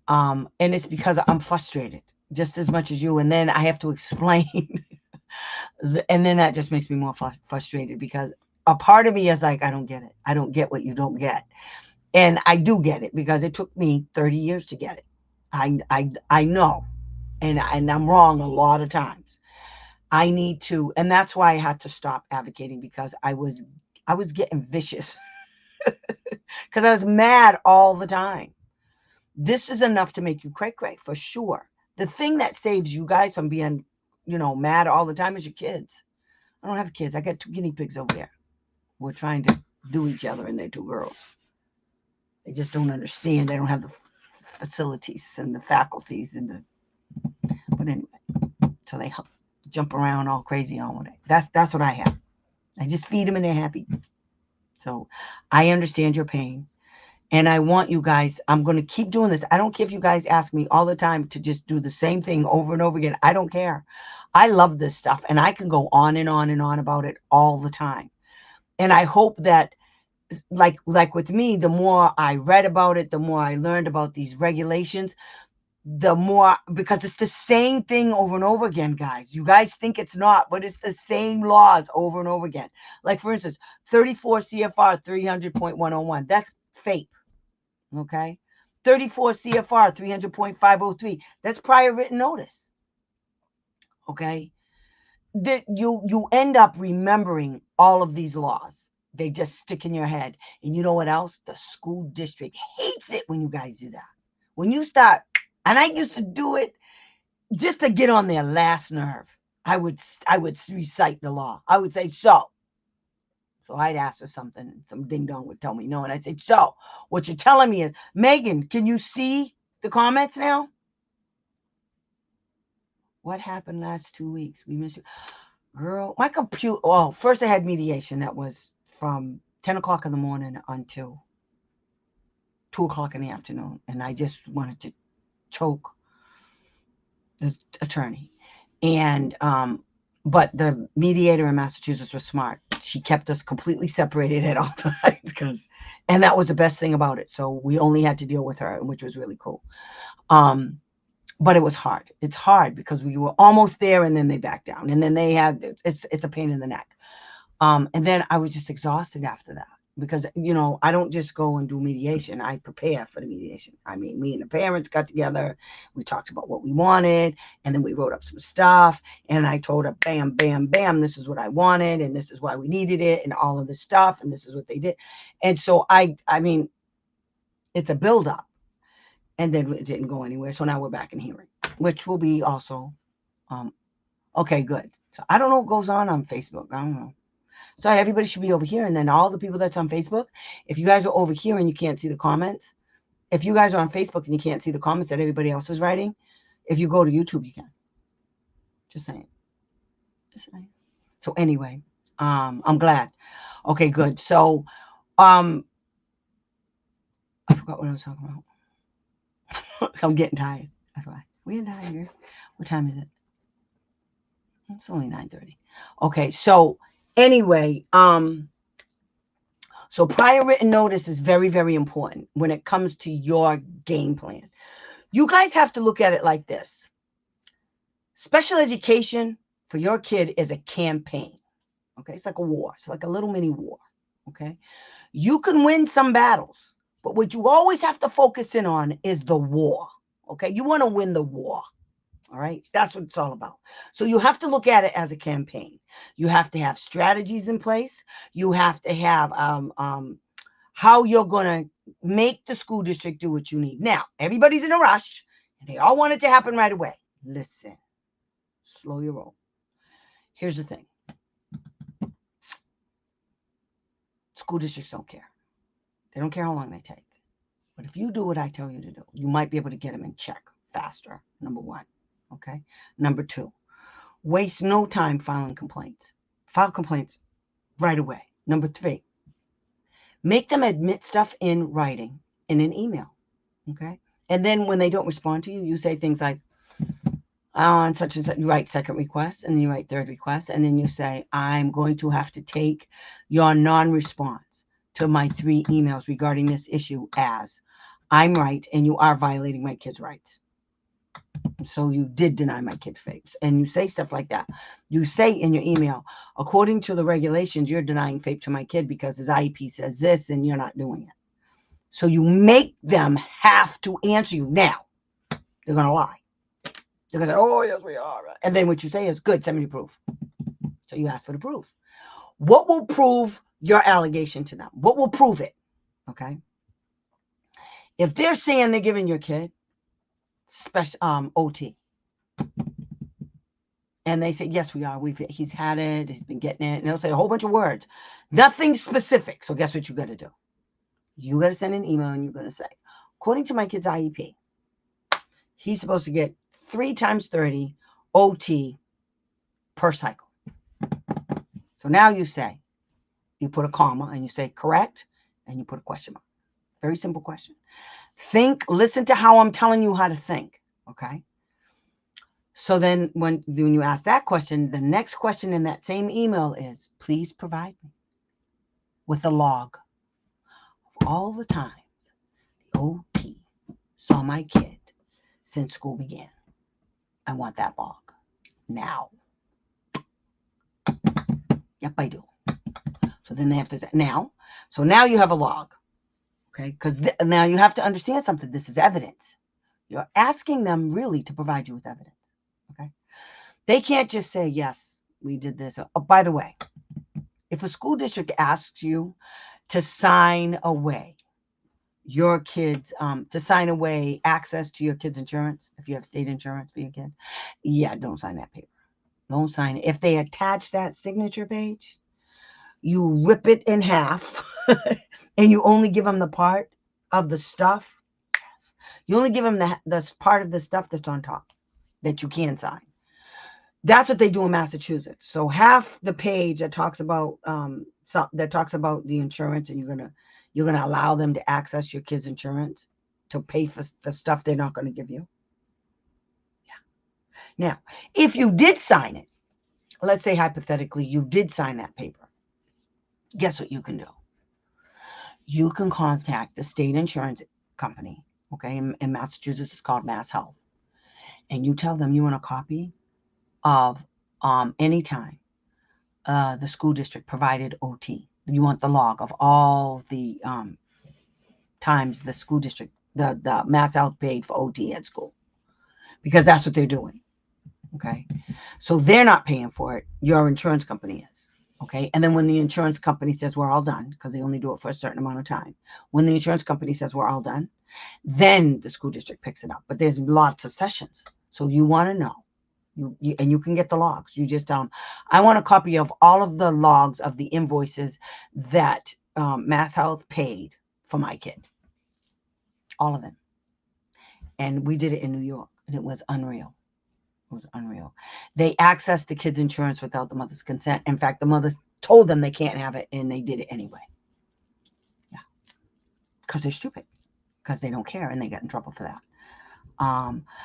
And it's because I'm frustrated just as much as you. And then I have to explain. And then that just makes me more frustrated because a part of me is like, I don't get it. I don't get what you don't get. And I do get it because it took me 30 years to get it. I know. And I'm wrong a lot of times. I need to, and that's why I had to stop advocating because I was getting vicious because I was mad all the time. This is enough to make you cray for sure. The thing that saves you guys from being, mad all the time is your kids. I don't have kids. I got 2 guinea pigs over there. We're trying to do each other, and they're 2 girls. They just don't understand. They don't have the facilities and the faculties but anyway, so they jump around all crazy all day. That's what I have. I just feed them and they're happy. So I understand your pain. And I want you guys, I'm going to keep doing this. I don't care if you guys ask me all the time to just do the same thing over and over again. I don't care. I love this stuff and I can go on and on and on about it all the time. And I hope that like with me, the more I read about it, the more I learned about these regulations, the more, because it's the same thing over and over again, guys. You guys think it's not, but it's the same laws over and over again. Like for instance, 34 CFR 300.101, that's FAPE. Okay. 34 CFR 300.503. That's prior written notice. Okay. That you end up remembering all of these laws. They just stick in your head. And you know what else? The school district hates it when you guys do that. When you start, and I used to do it just to get on their last nerve. I would recite the law. I would say, so I'd ask her something, and some ding-dong would tell me no. And I'd say, so what you're telling me is, Megan, can you see the comments now? What happened last 2 weeks? We missed you. Girl, my computer, first I had mediation. That was from 10 o'clock in the morning until 2 o'clock in the afternoon. And I just wanted to choke the attorney. And, but the mediator in Massachusetts was smart. She kept us completely separated at all times and that was the best thing about it. So we only had to deal with her, which was really cool. But it was hard. It's hard because we were almost there and then they backed down and then they had, it's a pain in the neck. And then I was just exhausted after that. because, you know, I don't just go and do mediation. I prepare for the mediation. I mean, me and the parents got together. We talked about what we wanted, and then we wrote up some stuff. And I told her, bam, bam, bam, this is what I wanted, and this is why we needed it, and all of this stuff, and this is what they did. And so I mean, it's a buildup. And then it didn't go anywhere. So now we're back in hearing, which will be also, okay, good. So I don't know what goes on Facebook. I don't know. So everybody should be over here. And then all the people that's on Facebook, if you guys are over here and you can't see the comments, if you guys are on Facebook and you can't see the comments that everybody else is writing, if you go to YouTube, you can. Just saying. Just saying. So anyway, I'm glad. Okay, good. So, I forgot what I was talking about. I'm getting tired. That's why. We getting tired here. What time is it? It's only 9:30. Okay, so anyway, so prior written notice is very, very important when it comes to your game plan. You guys have to look at it like this. Special education for your kid is a campaign. Okay, it's like a war. It's like a little mini war. Okay, you can win some battles, but what you always have to focus in on is the war. Okay, you want to win the war. All right, that's what it's all about. So you have to look at it as a campaign. You have to have strategies in place. You have to have how you're going to make the school district do what you need. Now, everybody's in a rush, and they all want it to happen right away. Listen, slow your roll. Here's the thing. School districts don't care. They don't care how long they take. But if you do what I tell you to do, you might be able to get them in check faster, number one. Okay? Number two, waste no time filing complaints. File complaints right away. Number three, make them admit stuff in writing in an email. Okay? And then when they don't respond to you, you say things like, on such and such, you write second request, and then you write third request, and then you say, I'm going to have to take your non-response to my 3 emails regarding this issue as I'm right and you are violating my kid's rights. So you did deny my kid FAPEs. And you say stuff like that. You say in your email, according to the regulations, you're denying FAPE to my kid because his IEP says this and you're not doing it. So you make them have to answer you. Now, they're going to lie. They're going to say, oh, yes, we are. And then what you say is, good, send me the proof. So you ask for the proof. What will prove your allegation to them? What will prove it? Okay. If they're saying they're giving your kid special OT, and they say, yes, we are. He's had it. He's been getting it. And they'll say a whole bunch of words. Nothing specific. So guess what you got to do? You got to send an email and you're going to say, according to my kid's IEP, he's supposed to get 3 times 30 OT per cycle. So now you say, you put a comma and you say correct, and you put a question mark. Very simple question. Think, listen to how I'm telling you how to think. Okay. So then when you ask that question, the next question in that same email is, please provide me with a log of all the times the OT saw my kid since school began. I want that log now. Yep, I do. So then they have to say now. So now you have a log. Okay, because now you have to understand something. This is evidence. You're asking them really to provide you with evidence. Okay, they can't just say, yes, we did this. Oh, by the way, if a school district asks you to sign away your kids, to sign away access to your kid's insurance, if you have state insurance for your kid, yeah, don't sign that paper. Don't sign it. If they attach that signature page, you rip it in half and you only give them the part of the stuff. Yes. You only give them the part of the stuff that's on top that you can sign. That's what they do in Massachusetts. So half the page that talks about the insurance, and you're gonna allow them to access your kid's insurance to pay for the stuff they're not going to give you. Yeah. Now, if you did sign it, let's say hypothetically you did sign that paper, guess what you can do? You can contact the state insurance company, okay? In Massachusetts, it's called Mass Health. And you tell them you want a copy of anytime the school district provided OT. You want the log of all the times the school district, the Mass Health paid for OT at school, because that's what they're doing. Okay. So they're not paying for it. Your insurance company is. Okay. And then when the insurance company says we're all done, because they only do it for a certain amount of time, when the insurance company says we're all done, then the school district picks it up. But there's lots of sessions. So you want to know. And you can get the logs. You just tell them, I want a copy of all of the logs of the invoices that Mass Health paid for my kid. All of them. And we did it in New York, and it was unreal. It was unreal. They accessed the kids' insurance without the mother's consent. In fact, the mothers told them they can't have it, and they did it anyway. Yeah. Because they're stupid. Because they don't care, and they got in trouble for that.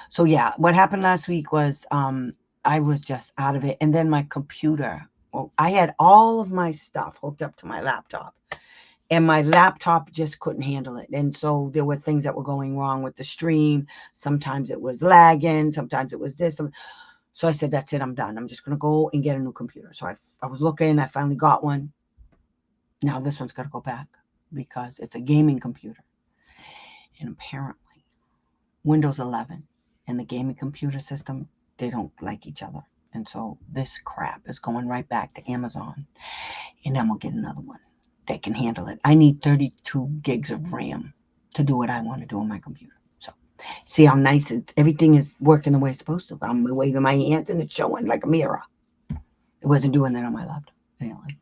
So yeah, what happened last week was I was just out of it. And then my computer, well, I had all of my stuff hooked up to my laptop, and my laptop just couldn't handle it. And so there were things that were going wrong with the stream. Sometimes it was lagging. Sometimes it was this. So I said, that's it. I'm done. I'm just going to go and get a new computer. So I was looking. I finally got one. Now this one's got to go back because it's a gaming computer. And apparently Windows 11 and the gaming computer system, they don't like each other. And so this crap is going right back to Amazon. And then we'll get another one that can handle it. I need 32 gigs of RAM to do what I want to do on my computer. So see how nice everything is working the way it's supposed to. I'm waving my hands and it's showing like a mirror. It wasn't doing that on my laptop. Anyway.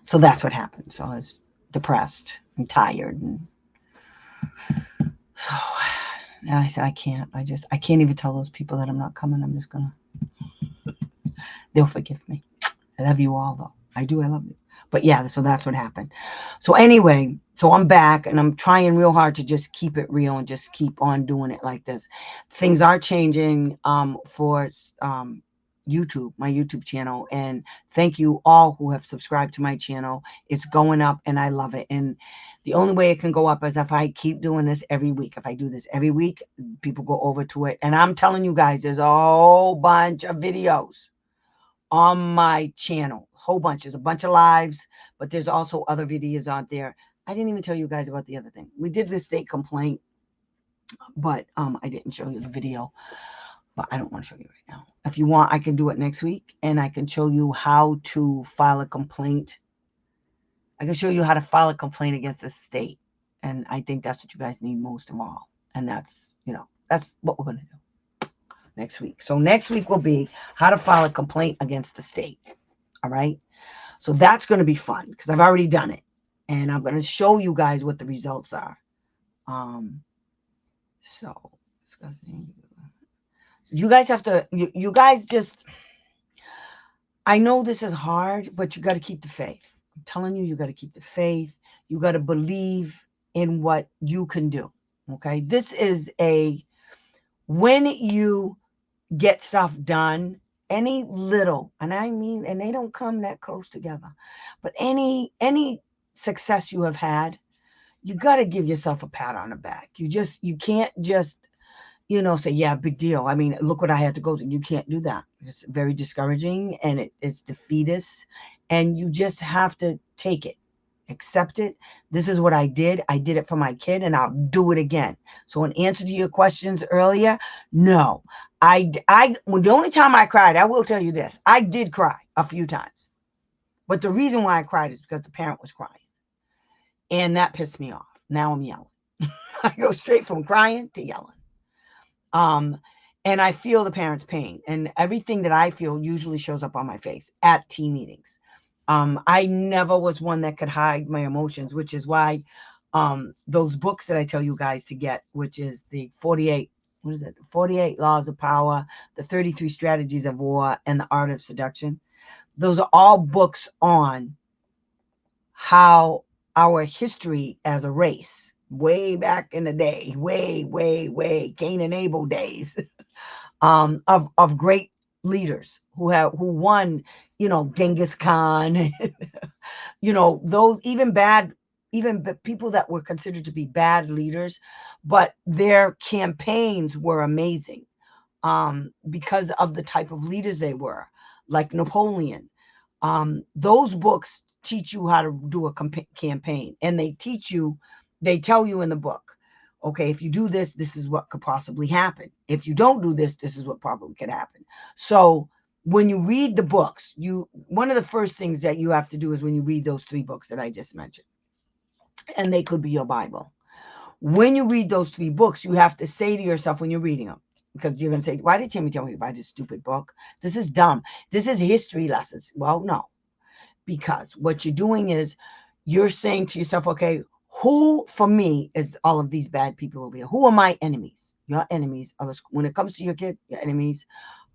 So that's what happened. So I was depressed and tired, and so I said, I can't even tell those people that I'm not coming. I'm just gonna, they'll forgive me. I love you all though. I do, I love you. But yeah, so that's what happened. So anyway, so I'm back and I'm trying real hard to just keep it real and just keep on doing it like this. Things are changing for YouTube, my YouTube channel. And thank you all who have subscribed to my channel. It's going up and I love it. And the only way it can go up is if I keep doing this every week. If I do this every week, people go over to it. And I'm telling you guys, there's a whole bunch of videos on my channel. A whole bunch. There's a bunch of lives, but there's also other videos out there. I didn't even tell you guys about the other thing. We did the state complaint, but I didn't show you the video. But I don't want to show you right now. If you want, I can do it next week, and I can show you how to file a complaint. I can show you how to file a complaint against the state. And I think that's what you guys need most of all. And that's, that's what we're going to do next week. So next week will be how to file a complaint against the state. All right. So that's going to be fun because I've already done it. And I'm going to show you guys what the results are. So discussing. You guys have to, you guys just, I know this is hard, but you got to keep the faith. I'm telling you, you got to keep the faith. You got to believe in what you can do. Okay. This is when you get stuff done, any little, and I mean, and they don't come that close together, but any success you have had, you got to give yourself a pat on the back. You can't just, say, yeah, big deal. I mean, look what I had to go through. You can't do that. It's very discouraging and it's defeatist. And you just have to take it, accept it. This is what I did. I did it for my kid and I'll do it again. So in answer to your questions earlier, no, the only time I cried, I will tell you this, I did cry a few times. But the reason why I cried is because the parent was crying. And that pissed me off. Now I'm yelling. I go straight from crying to yelling. And I feel the parents' pain, and everything that I feel usually shows up on my face at team meetings. I never was one that could hide my emotions, which is why those books that I tell you guys to get, which is the 48 Laws of Power, the 33 Strategies of War, and the Art of Seduction. Those are all books on how our history as a race, way back in the day, way Cain and Abel days, of great leaders who won, Genghis Khan, those even people that were considered to be bad leaders, but their campaigns were amazing because of the type of leaders they were, like Napoleon. Those books teach you how to do a campaign, and they tell you in the book, okay, if you do this, this is what could possibly happen. If you don't do this, this is what probably could happen. So when you read the books, one of the first things that you have to do is when you read those 3 books that I just mentioned, and they could be your Bible. When you read those 3 books, you have to say to yourself when you're reading them, because you're going to say, why did Timmy tell me to buy this stupid book? This is dumb. This is history lessons. Well, no, because what you're doing is you're saying to yourself, okay, who for me is all of these bad people over here? Who are my enemies? Your enemies are when it comes to your kid, your enemies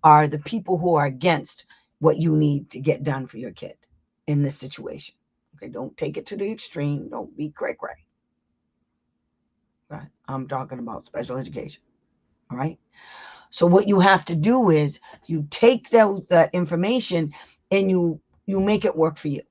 are the people who are against what you need to get done for your kid in this situation. Okay, don't take it to the extreme. Don't be cray-cray. Right? I'm talking about special education. All right. So what you have to do is you take that information and you make it work for you.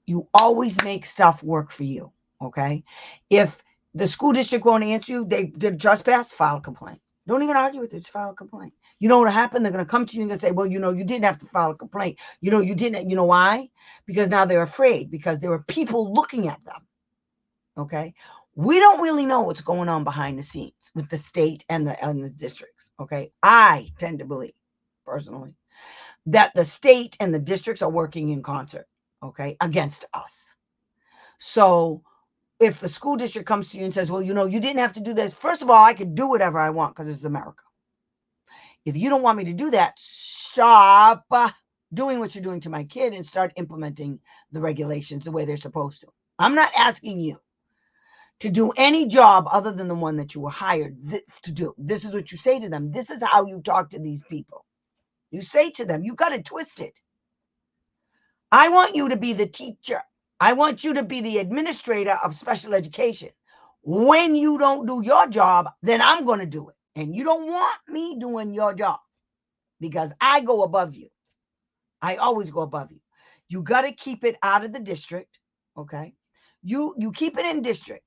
You always make stuff work for you. Okay. If the school district won't answer you, they did trespass, file a complaint. Don't even argue with it. Just file a complaint. You know what'll happen? They're going to come to you and going to say, well, you didn't have to file a complaint. You didn't. You know why? Because now they're afraid, because there are people looking at them. Okay. We don't really know what's going on behind the scenes with the state and the districts. Okay. I tend to believe, personally, that the state and the districts are working in concert, okay, against us. So if the school district comes to you and says, well, you didn't have to do this. First of all, I could do whatever I want because it's America. If you don't want me to do that, stop doing what you're doing to my kid and start implementing the regulations the way they're supposed to. I'm not asking you to do any job other than the one that you were hired to do. This is what you say to them. This is how you talk to these people. You say to them, you got it twisted. I want you to be the teacher. I want you to be the administrator of special education. When you don't do your job, then I'm going to do it. And you don't want me doing your job because I go above you. I always go above you. You got to keep it out of the district, okay? You keep it in district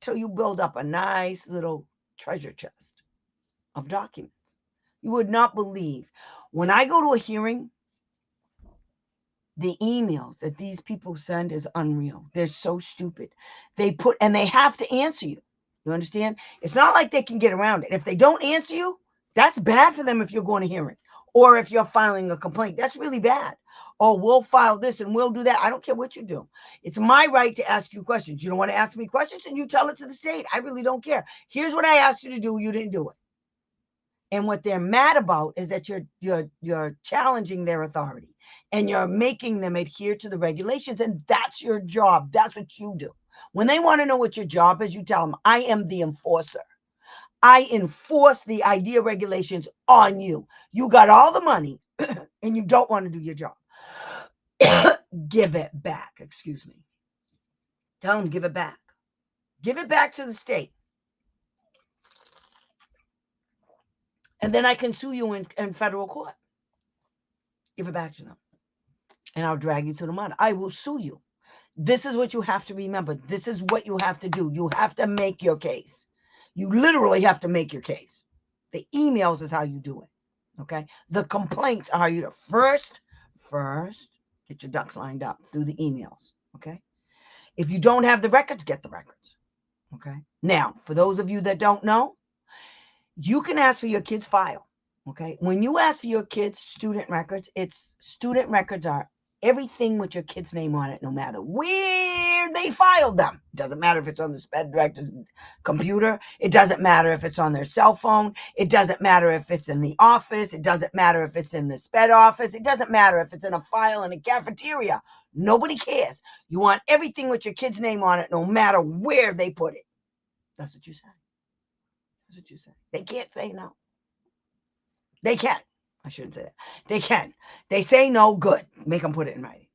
till you build up a nice little treasure chest of documents. You would not believe. When I go to a hearing, the emails that these people send is unreal. They're so stupid. They have to answer you. You understand? It's not like they can get around it. If they don't answer you, that's bad for them if you're going to hearing. Or if you're filing a complaint, that's really bad. Oh, we'll file this and we'll do that. I don't care what you do. It's my right to ask you questions. You don't want to ask me questions, and you tell it to the state. I really don't care. Here's what I asked you to do. You didn't do it. And what they're mad about is that you're challenging their authority and you're making them adhere to the regulations. And that's your job. That's what you do. When they want to know what your job is, you tell them, I am the enforcer. I enforce the IDEA regulations on you. You got all the money and you don't want to do your job. Give it back. Excuse me. Tell them, give it back. Give it back to the state. And then I can sue you in federal court. Give it back to them. And I'll drag you to the mud. I will sue you. This is what you have to remember. This is what you have to do. You have to make your case. You literally have to make your case. The emails is how you do it. Okay? The complaints are how you do it. First, get your ducks lined up through the emails. Okay? If you don't have the records, get the records. Okay? Now, for those of you that don't know, you can ask for your kid's file. Okay? When you ask for your kid's student records, student records are everything with your kid's name on it, no matter where they filed them. It doesn't matter if it's on the SPED director's computer. It doesn't matter if it's on their cell phone. It doesn't matter if it's in the office. It doesn't matter if it's in the SPED office. It doesn't matter if it's in a file in a cafeteria. Nobody cares. You want everything with your kid's name on it, no matter where they put it. That's what you say. That's what you say. They can't say no. They can. I shouldn't say that. They can. They say no, good. Make them put it in writing.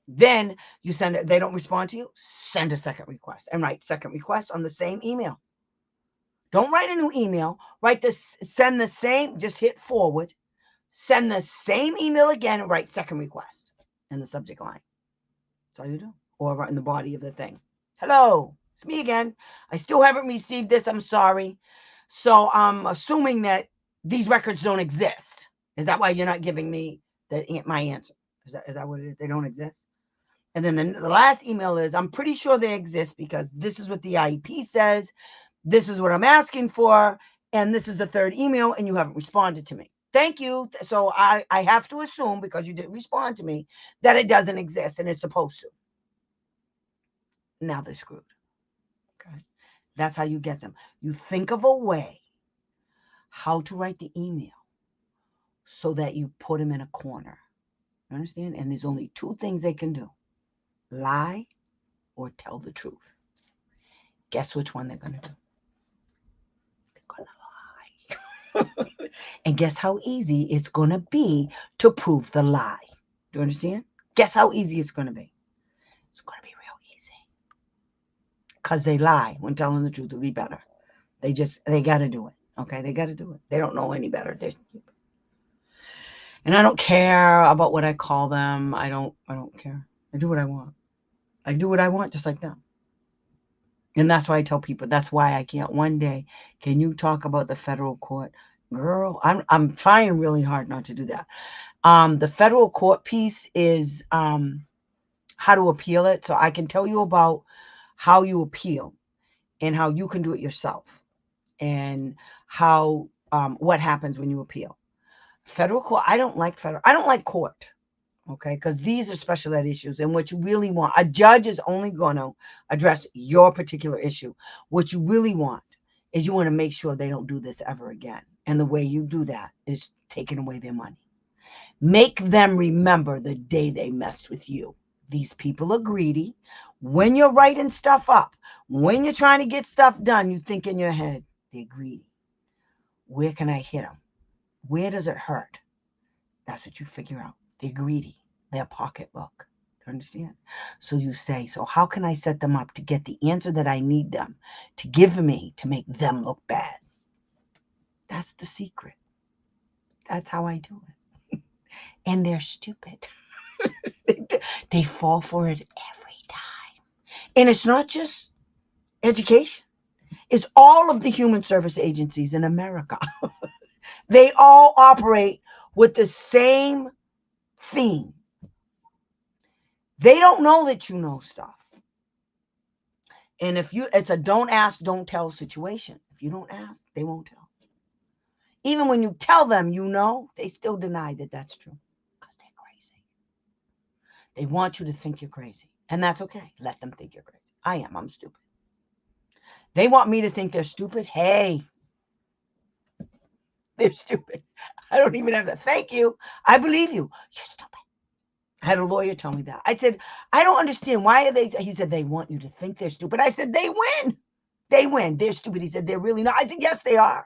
Then you send it. They don't respond to you, send a second request and write second request on the same email. Don't write a new email. Send the same, just hit forward. Send the same email again and write second request in the subject line. That's all you do. Or right in the body of the thing. Hello, it's me again. I still haven't received this. I'm sorry. So I'm assuming that these records don't exist. Is that why you're not giving me my answer? Is that what it is? They don't exist? And then the last email is, I'm pretty sure they exist because this is what the IEP says. This is what I'm asking for. And this is the third email, and you haven't responded to me. Thank you. So I have to assume, because you didn't respond to me, that it doesn't exist and it's supposed to. Now they're screwed. Okay. That's how you get them. You think of a way how to write the email so that you put them in a corner. You understand? And there's only two things they can do: lie or tell the truth. Guess which one they're going to do? They're going to lie. And guess how easy it's going to be to prove the lie? Do you understand? Guess how easy it's going to be? It's going to be real easy. Because they lie when telling the truth would be better. They got to do it. Okay? They got to do it. They don't know any better. And I don't care about what I call them. I don't care. I do what I want. I do what I want just like them. And that's why I tell people, that's why I can't. One day, can you talk about the federal court? Girl, I'm trying really hard not to do that. The federal court piece is how to appeal it. So I can tell you about how you appeal and how you can do it yourself, and how what happens when you appeal. Federal court, I don't like court. Okay, because these are special ed issues, and what you really want, a judge is only going to address your particular issue. What you really want is you want to make sure they don't do this ever again. And the way you do that is taking away their money. Make them remember the day they messed with you. These people are greedy. When you're writing stuff up, when you're trying to get stuff done, you think in your head, they're greedy. Where can I hit them? Where does it hurt? That's what you figure out. They're greedy. Their pocketbook. You understand? So you say, so how can I set them up to get the answer that I need them to give me to make them look bad? That's the secret. That's how I do it. And they're stupid. They fall for it every time. And it's not just education. It's all of the human service agencies in America. They all operate with the same theme. They don't know that you know stuff. And it's a don't ask, don't tell situation. If you don't ask, they won't tell. Even when you tell them you know, they still deny that that's true. Because they're crazy. They want you to think you're crazy. And that's okay. Let them think you're crazy. I'm stupid. They want me to think they're stupid. Hey, they're stupid. I don't even have to thank you. I believe you. You're stupid. I had a lawyer tell me that. I said, I don't understand. Why are they? He said, they want you to think they're stupid. I said, they win. They win. They're stupid. He said, they're really not. I said, yes, they are.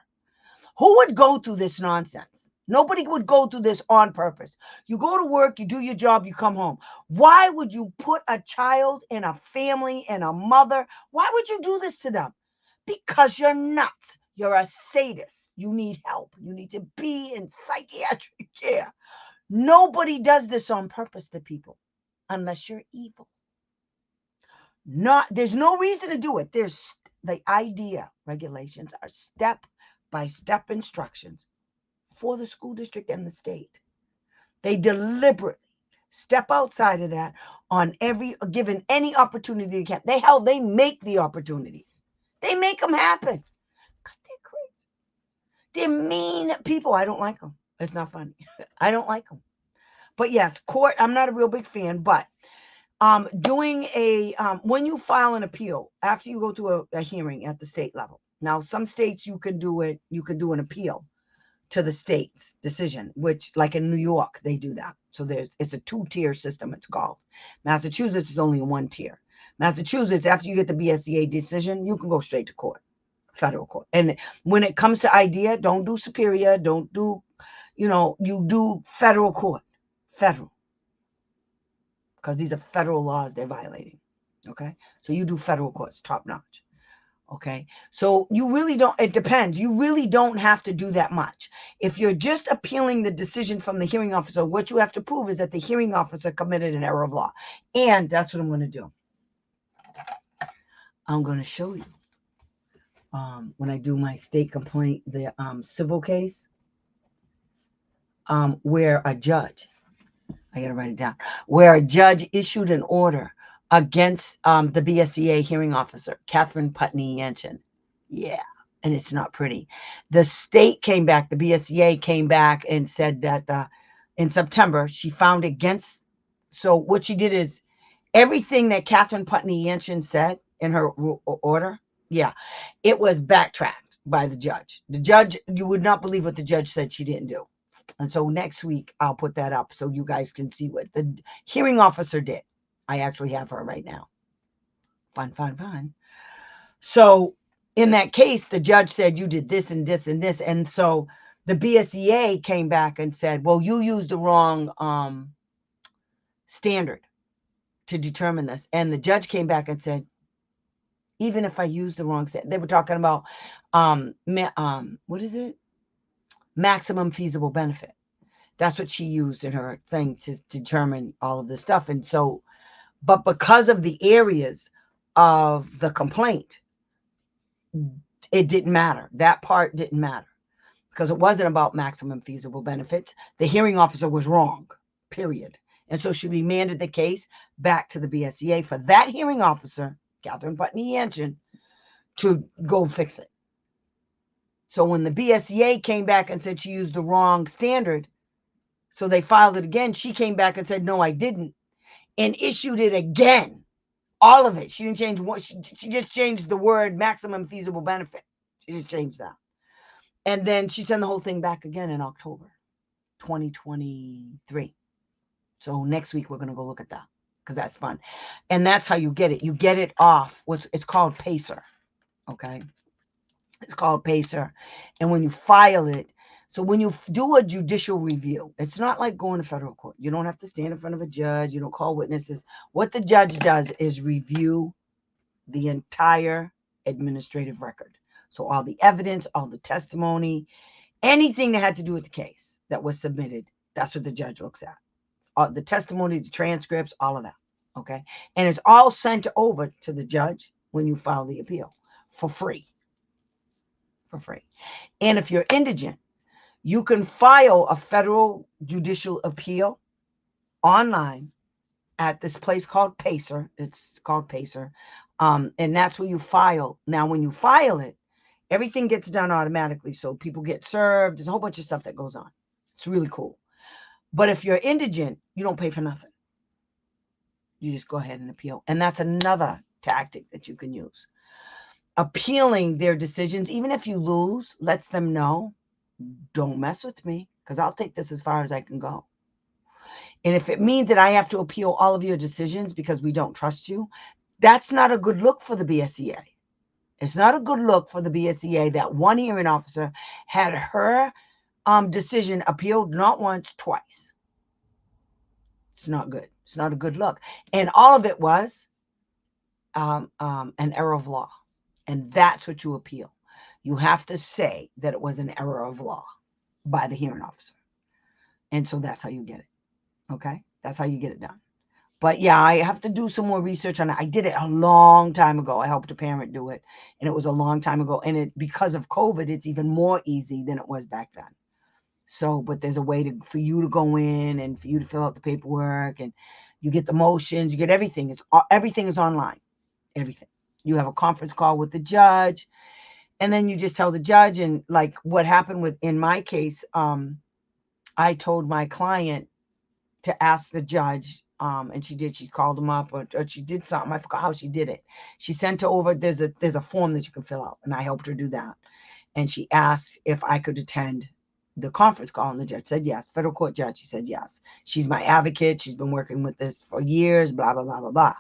Who would go through this nonsense? Nobody would go through this on purpose. You go to work, you do your job, you come home. Why would you put a child and a family and a mother? Why would you do this to them? Because you're nuts. You're a sadist. You need help. You need to be in psychiatric care. Nobody does this on purpose to people unless you're evil. There's no reason to do it. There's the idea. Regulations are step-by-step instructions for the school district and the state. They deliberately step outside of that on given any opportunity they can. They make the opportunities. They make them happen. Because they're crazy. They're mean people. I don't like them. It's not funny. I don't like them. But yes, court, I'm not a real big fan, but doing when you file an appeal, after you go through a hearing at the state level. Now, some states you can do an appeal to the state's decision, which, like in New York, they do that. So it's a 2-tier system, it's called. Massachusetts is only a 1-tier. Massachusetts, after you get the BSEA decision, you can go straight to court, federal court. And when it comes to IDEA, don't do superior, don't do, you do federal court. Federal. Because these are federal laws they're violating. Okay? So you do federal courts, top notch. Okay? So it depends. You really don't have to do that much. If you're just appealing the decision from the hearing officer, what you have to prove is that the hearing officer committed an error of law. And that's what I'm going to do. I'm going to show you. When I do my state complaint, the civil case, where a judge I got to write it down. Where a judge issued an order against the BSEA hearing officer, Catherine Putney Yanchin. Yeah, and it's not pretty. The state came back, the BSEA came back and said that in September, she found against. So what she did is everything that Catherine Putney Yanchin said in her order, yeah, it was backtracked by the judge. The judge, you would not believe what the judge said she didn't do. And so next week, I'll put that up so you guys can see what the hearing officer did. I actually have her right now. Fine. So in that case, the judge said you did this and this and this. And so the BSEA came back and said, well, you used the wrong standard to determine this. And the judge came back and said, even if I used the wrong standard, they were talking about what is it? Maximum feasible benefit. That's what she used in her thing to determine all of this stuff. And so, but because of the areas of the complaint, it didn't matter. That part didn't matter because it wasn't about maximum feasible benefits. The hearing officer was wrong, period. And so she remanded the case back to the BSEA for that hearing officer, Catherine Putney Yanchin, to go fix it. So when the BSEA came back and said she used the wrong standard, so they filed it again, she came back and said, no, I didn't, and issued it again. All of it. She didn't change one. She just changed the word maximum feasible benefit. She just changed that. And then she sent the whole thing back again in October 2023. So next week, we're going to go look at that because that's fun. And that's how you get it. You get it off. It's called PACER. Okay. It's called PACER. And when you file it, so when you do a judicial review, it's not like going to federal court. You don't have to stand in front of a judge. You don't call witnesses. What the judge does is review the entire administrative record. So all the evidence, all the testimony, anything that had to do with the case that was submitted, that's what the judge looks at. The testimony, the transcripts, all of that. Okay. And it's all sent over to the judge when you file the appeal for free. For free. And if you're indigent, you can file a federal judicial appeal online at this place called PACER. It's called PACER. And that's where you file. Now, when you file it, everything gets done automatically. So people get served. There's a whole bunch of stuff that goes on. It's really cool. But if you're indigent, you don't pay for nothing. You just go ahead and appeal. And that's another tactic that you can use. Appealing their decisions, even if you lose, lets them know, don't mess with me because I'll take this as far as I can go. And if it means that I have to appeal all of your decisions because we don't trust you, that's not a good look for the BSEA. It's not a good look for the BSEA that one hearing officer had her decision appealed not once, twice. It's not good. It's not a good look. And all of it was an error of law. And that's what you appeal. You have to say that it was an error of law by the hearing officer. And so that's how you get it. Okay? That's how you get it done. But yeah, I have to do some more research on it. I did it a long time ago. I helped a parent do it. And it was a long time ago. And because of COVID, it's even more easy than it was back then. So, but there's a way for you to go in and for you to fill out the paperwork and you get the motions, you get everything. Everything is online. Everything. You have a conference call with the judge. And then you just tell the judge, and like what happened in my case, I told my client to ask the judge, and she did. She called him up, or she did something. I forgot how she did it. She sent her over. There's a form that you can fill out, and I helped her do that. And she asked if I could attend the conference call, and the judge said yes. Federal court judge, she said yes. She's my advocate. She's been working with this for years. Blah blah blah blah blah.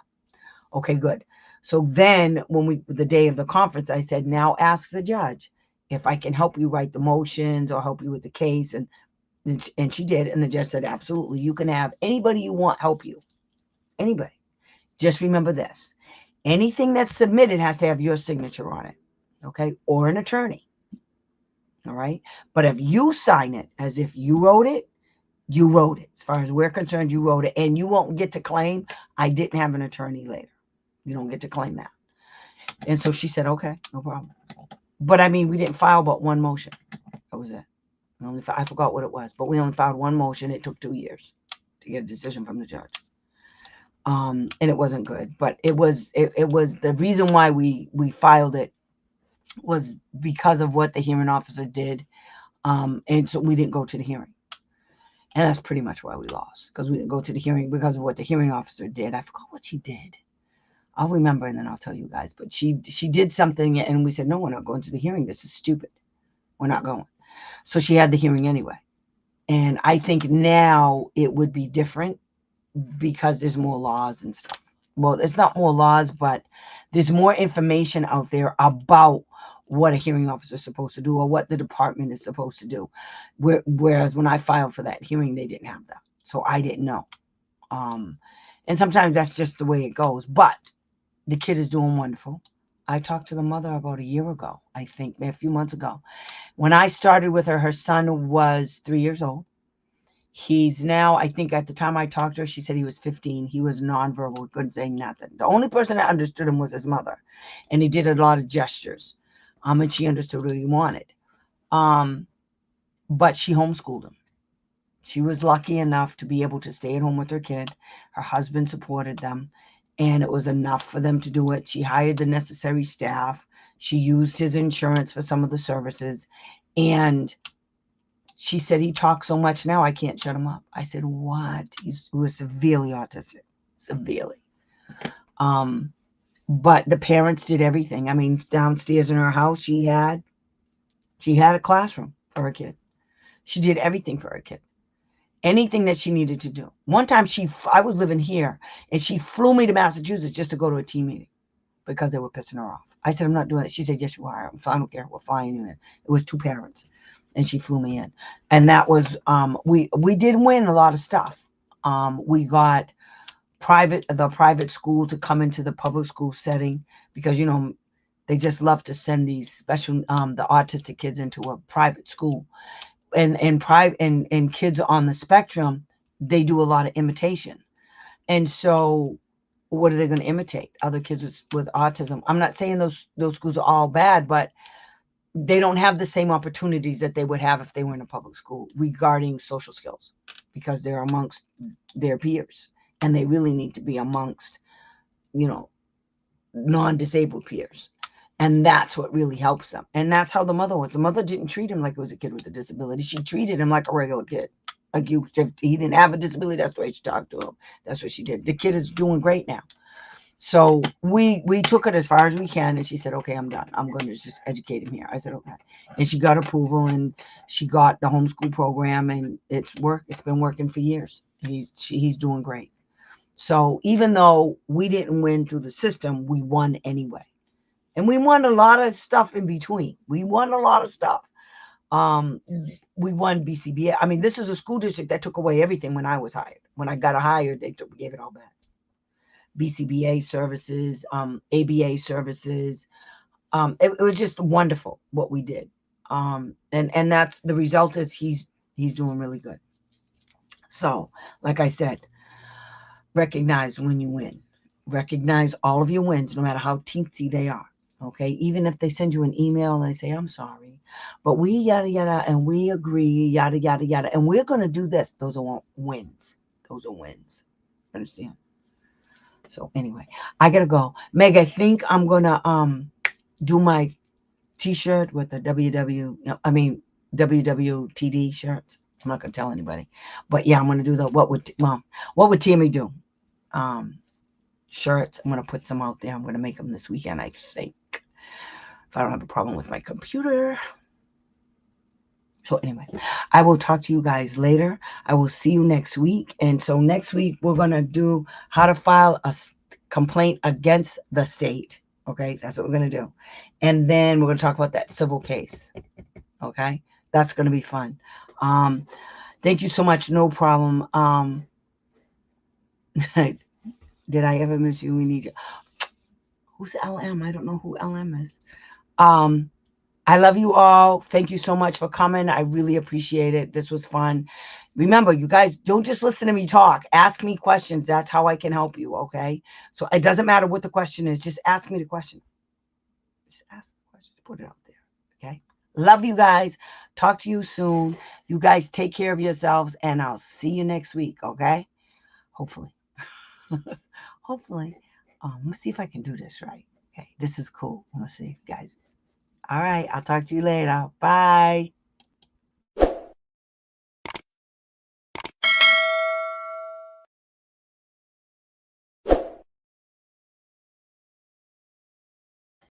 Okay, good. So then the day of the conference, I said, now ask the judge if I can help you write the motions or help you with the case. And she did. And the judge said, absolutely. You can have anybody you want help you. Anybody. Just remember this. Anything that's submitted has to have your signature on it. Okay. Or an attorney. All right. But if you sign it as if you wrote it, you wrote it. As far as we're concerned, you wrote it. And you won't get to claim I didn't have an attorney later. You don't get to claim that. And so she said, okay, no problem. But I mean, we didn't file but one motion. That was it. I forgot what it was, but we only filed one motion. It took 2 years to get a decision from the judge. And it wasn't good, but it was the reason why we filed it was because of what the hearing officer did. And so we didn't go to the hearing. And that's pretty much why we lost, because we didn't go to the hearing because of what the hearing officer did. I forgot what she did. I'll remember and then I'll tell you guys. But she did something and we said, no, we're not going to the hearing. This is stupid. We're not going. So she had the hearing anyway. And I think now it would be different because there's more laws and stuff. Well, there's not more laws, but there's more information out there about what a hearing officer is supposed to do or what the department is supposed to do. Whereas when I filed for that hearing, they didn't have that. So I didn't know. And sometimes that's just the way it goes. But the kid is doing wonderful. I talked to the mother about a year ago, I think, a few months ago. When I started with her, her son was 3 years old. He's now, I think at the time I talked to her, she said he was 15. He was nonverbal, couldn't say nothing. The only person that understood him was his mother. And he did a lot of gestures. And she understood what he wanted. But she homeschooled him. She was lucky enough to be able to stay at home with her kid. Her husband supported them. And it was enough for them to do it. She hired the necessary staff. She used his insurance for some of the services. And she said, he talks so much now, I can't shut him up. I said, what? He was severely autistic. Severely. But the parents did everything. I mean, downstairs in her house, she had a classroom for her kid. She did everything for her kid. Anything that she needed to do. One time I was living here and she flew me to Massachusetts just to go to a team meeting because they were pissing her off. I said, I'm not doing it. She said, yes, you are. I don't care. We're flying you in. It was 2 parents and she flew me in. And that was, we did win a lot of stuff. We got the private school to come into the public school setting because, you know, they just love to send these special, the autistic kids into a private school. And kids on the spectrum, they do a lot of imitation. And so what are they going to imitate? Other kids with autism. I'm not saying those schools are all bad, but they don't have the same opportunities that they would have if they were in a public school regarding social skills because they're amongst their peers and they really need to be amongst, you know, non-disabled peers. And that's what really helps them. And that's how the mother was. The mother didn't treat him like he was a kid with a disability. She treated him like a regular kid. Like if he didn't have a disability, that's the way she talked to him. That's what she did. The kid is doing great now. So we took it as far as we can. And she said, okay, I'm done. I'm going to just educate him here. I said, okay. And she got approval and she got the homeschool program and it's been working for years. He's doing great. So even though we didn't win through the system, we won anyway. And we won a lot of stuff in between. We won a lot of stuff. We won BCBA. I mean, this is a school district that took away everything when I was hired. When I got hired, they gave it all back. BCBA services, ABA services. It was just wonderful what we did. And that's the result is he's doing really good. So, like I said, recognize when you win. Recognize all of your wins, no matter how teensy they are. Okay, even if they send you an email and they say, I'm sorry, but we yada yada and we agree, yada yada yada, and we're going to do this. Those are wins. Those are wins. Understand? So anyway, I gotta go. Meg, I think I'm gonna do my t-shirt with the WWTD shirts. I'm not gonna tell anybody. But yeah, I'm gonna do the what would Tammy do? Shirts. I'm gonna put some out there. I'm gonna make them this weekend, I think. If I don't have a problem with my computer. So anyway, I will talk to you guys later. I will see you next week. And so next week, we're going to do how to file a complaint against the state. Okay, that's what we're going to do. And then we're going to talk about that civil case. Okay, that's going to be fun. Thank you so much. No problem. Did I ever miss you? We need you. Who's LM? I don't know who LM is. I love you all. Thank you so much for coming. I really appreciate it. This was fun. Remember, you guys, don't just listen to me talk. Ask me questions. That's how I can help you, okay? So it doesn't matter what the question is. Just ask me the question. Just ask the question. Put it out there, okay? Love you guys. Talk to you soon. You guys take care of yourselves, and I'll see you next week, okay? Hopefully. Hopefully. Let's see if I can do this right. Okay, this is cool. Let's see, guys. All right, I'll talk to you later. Bye.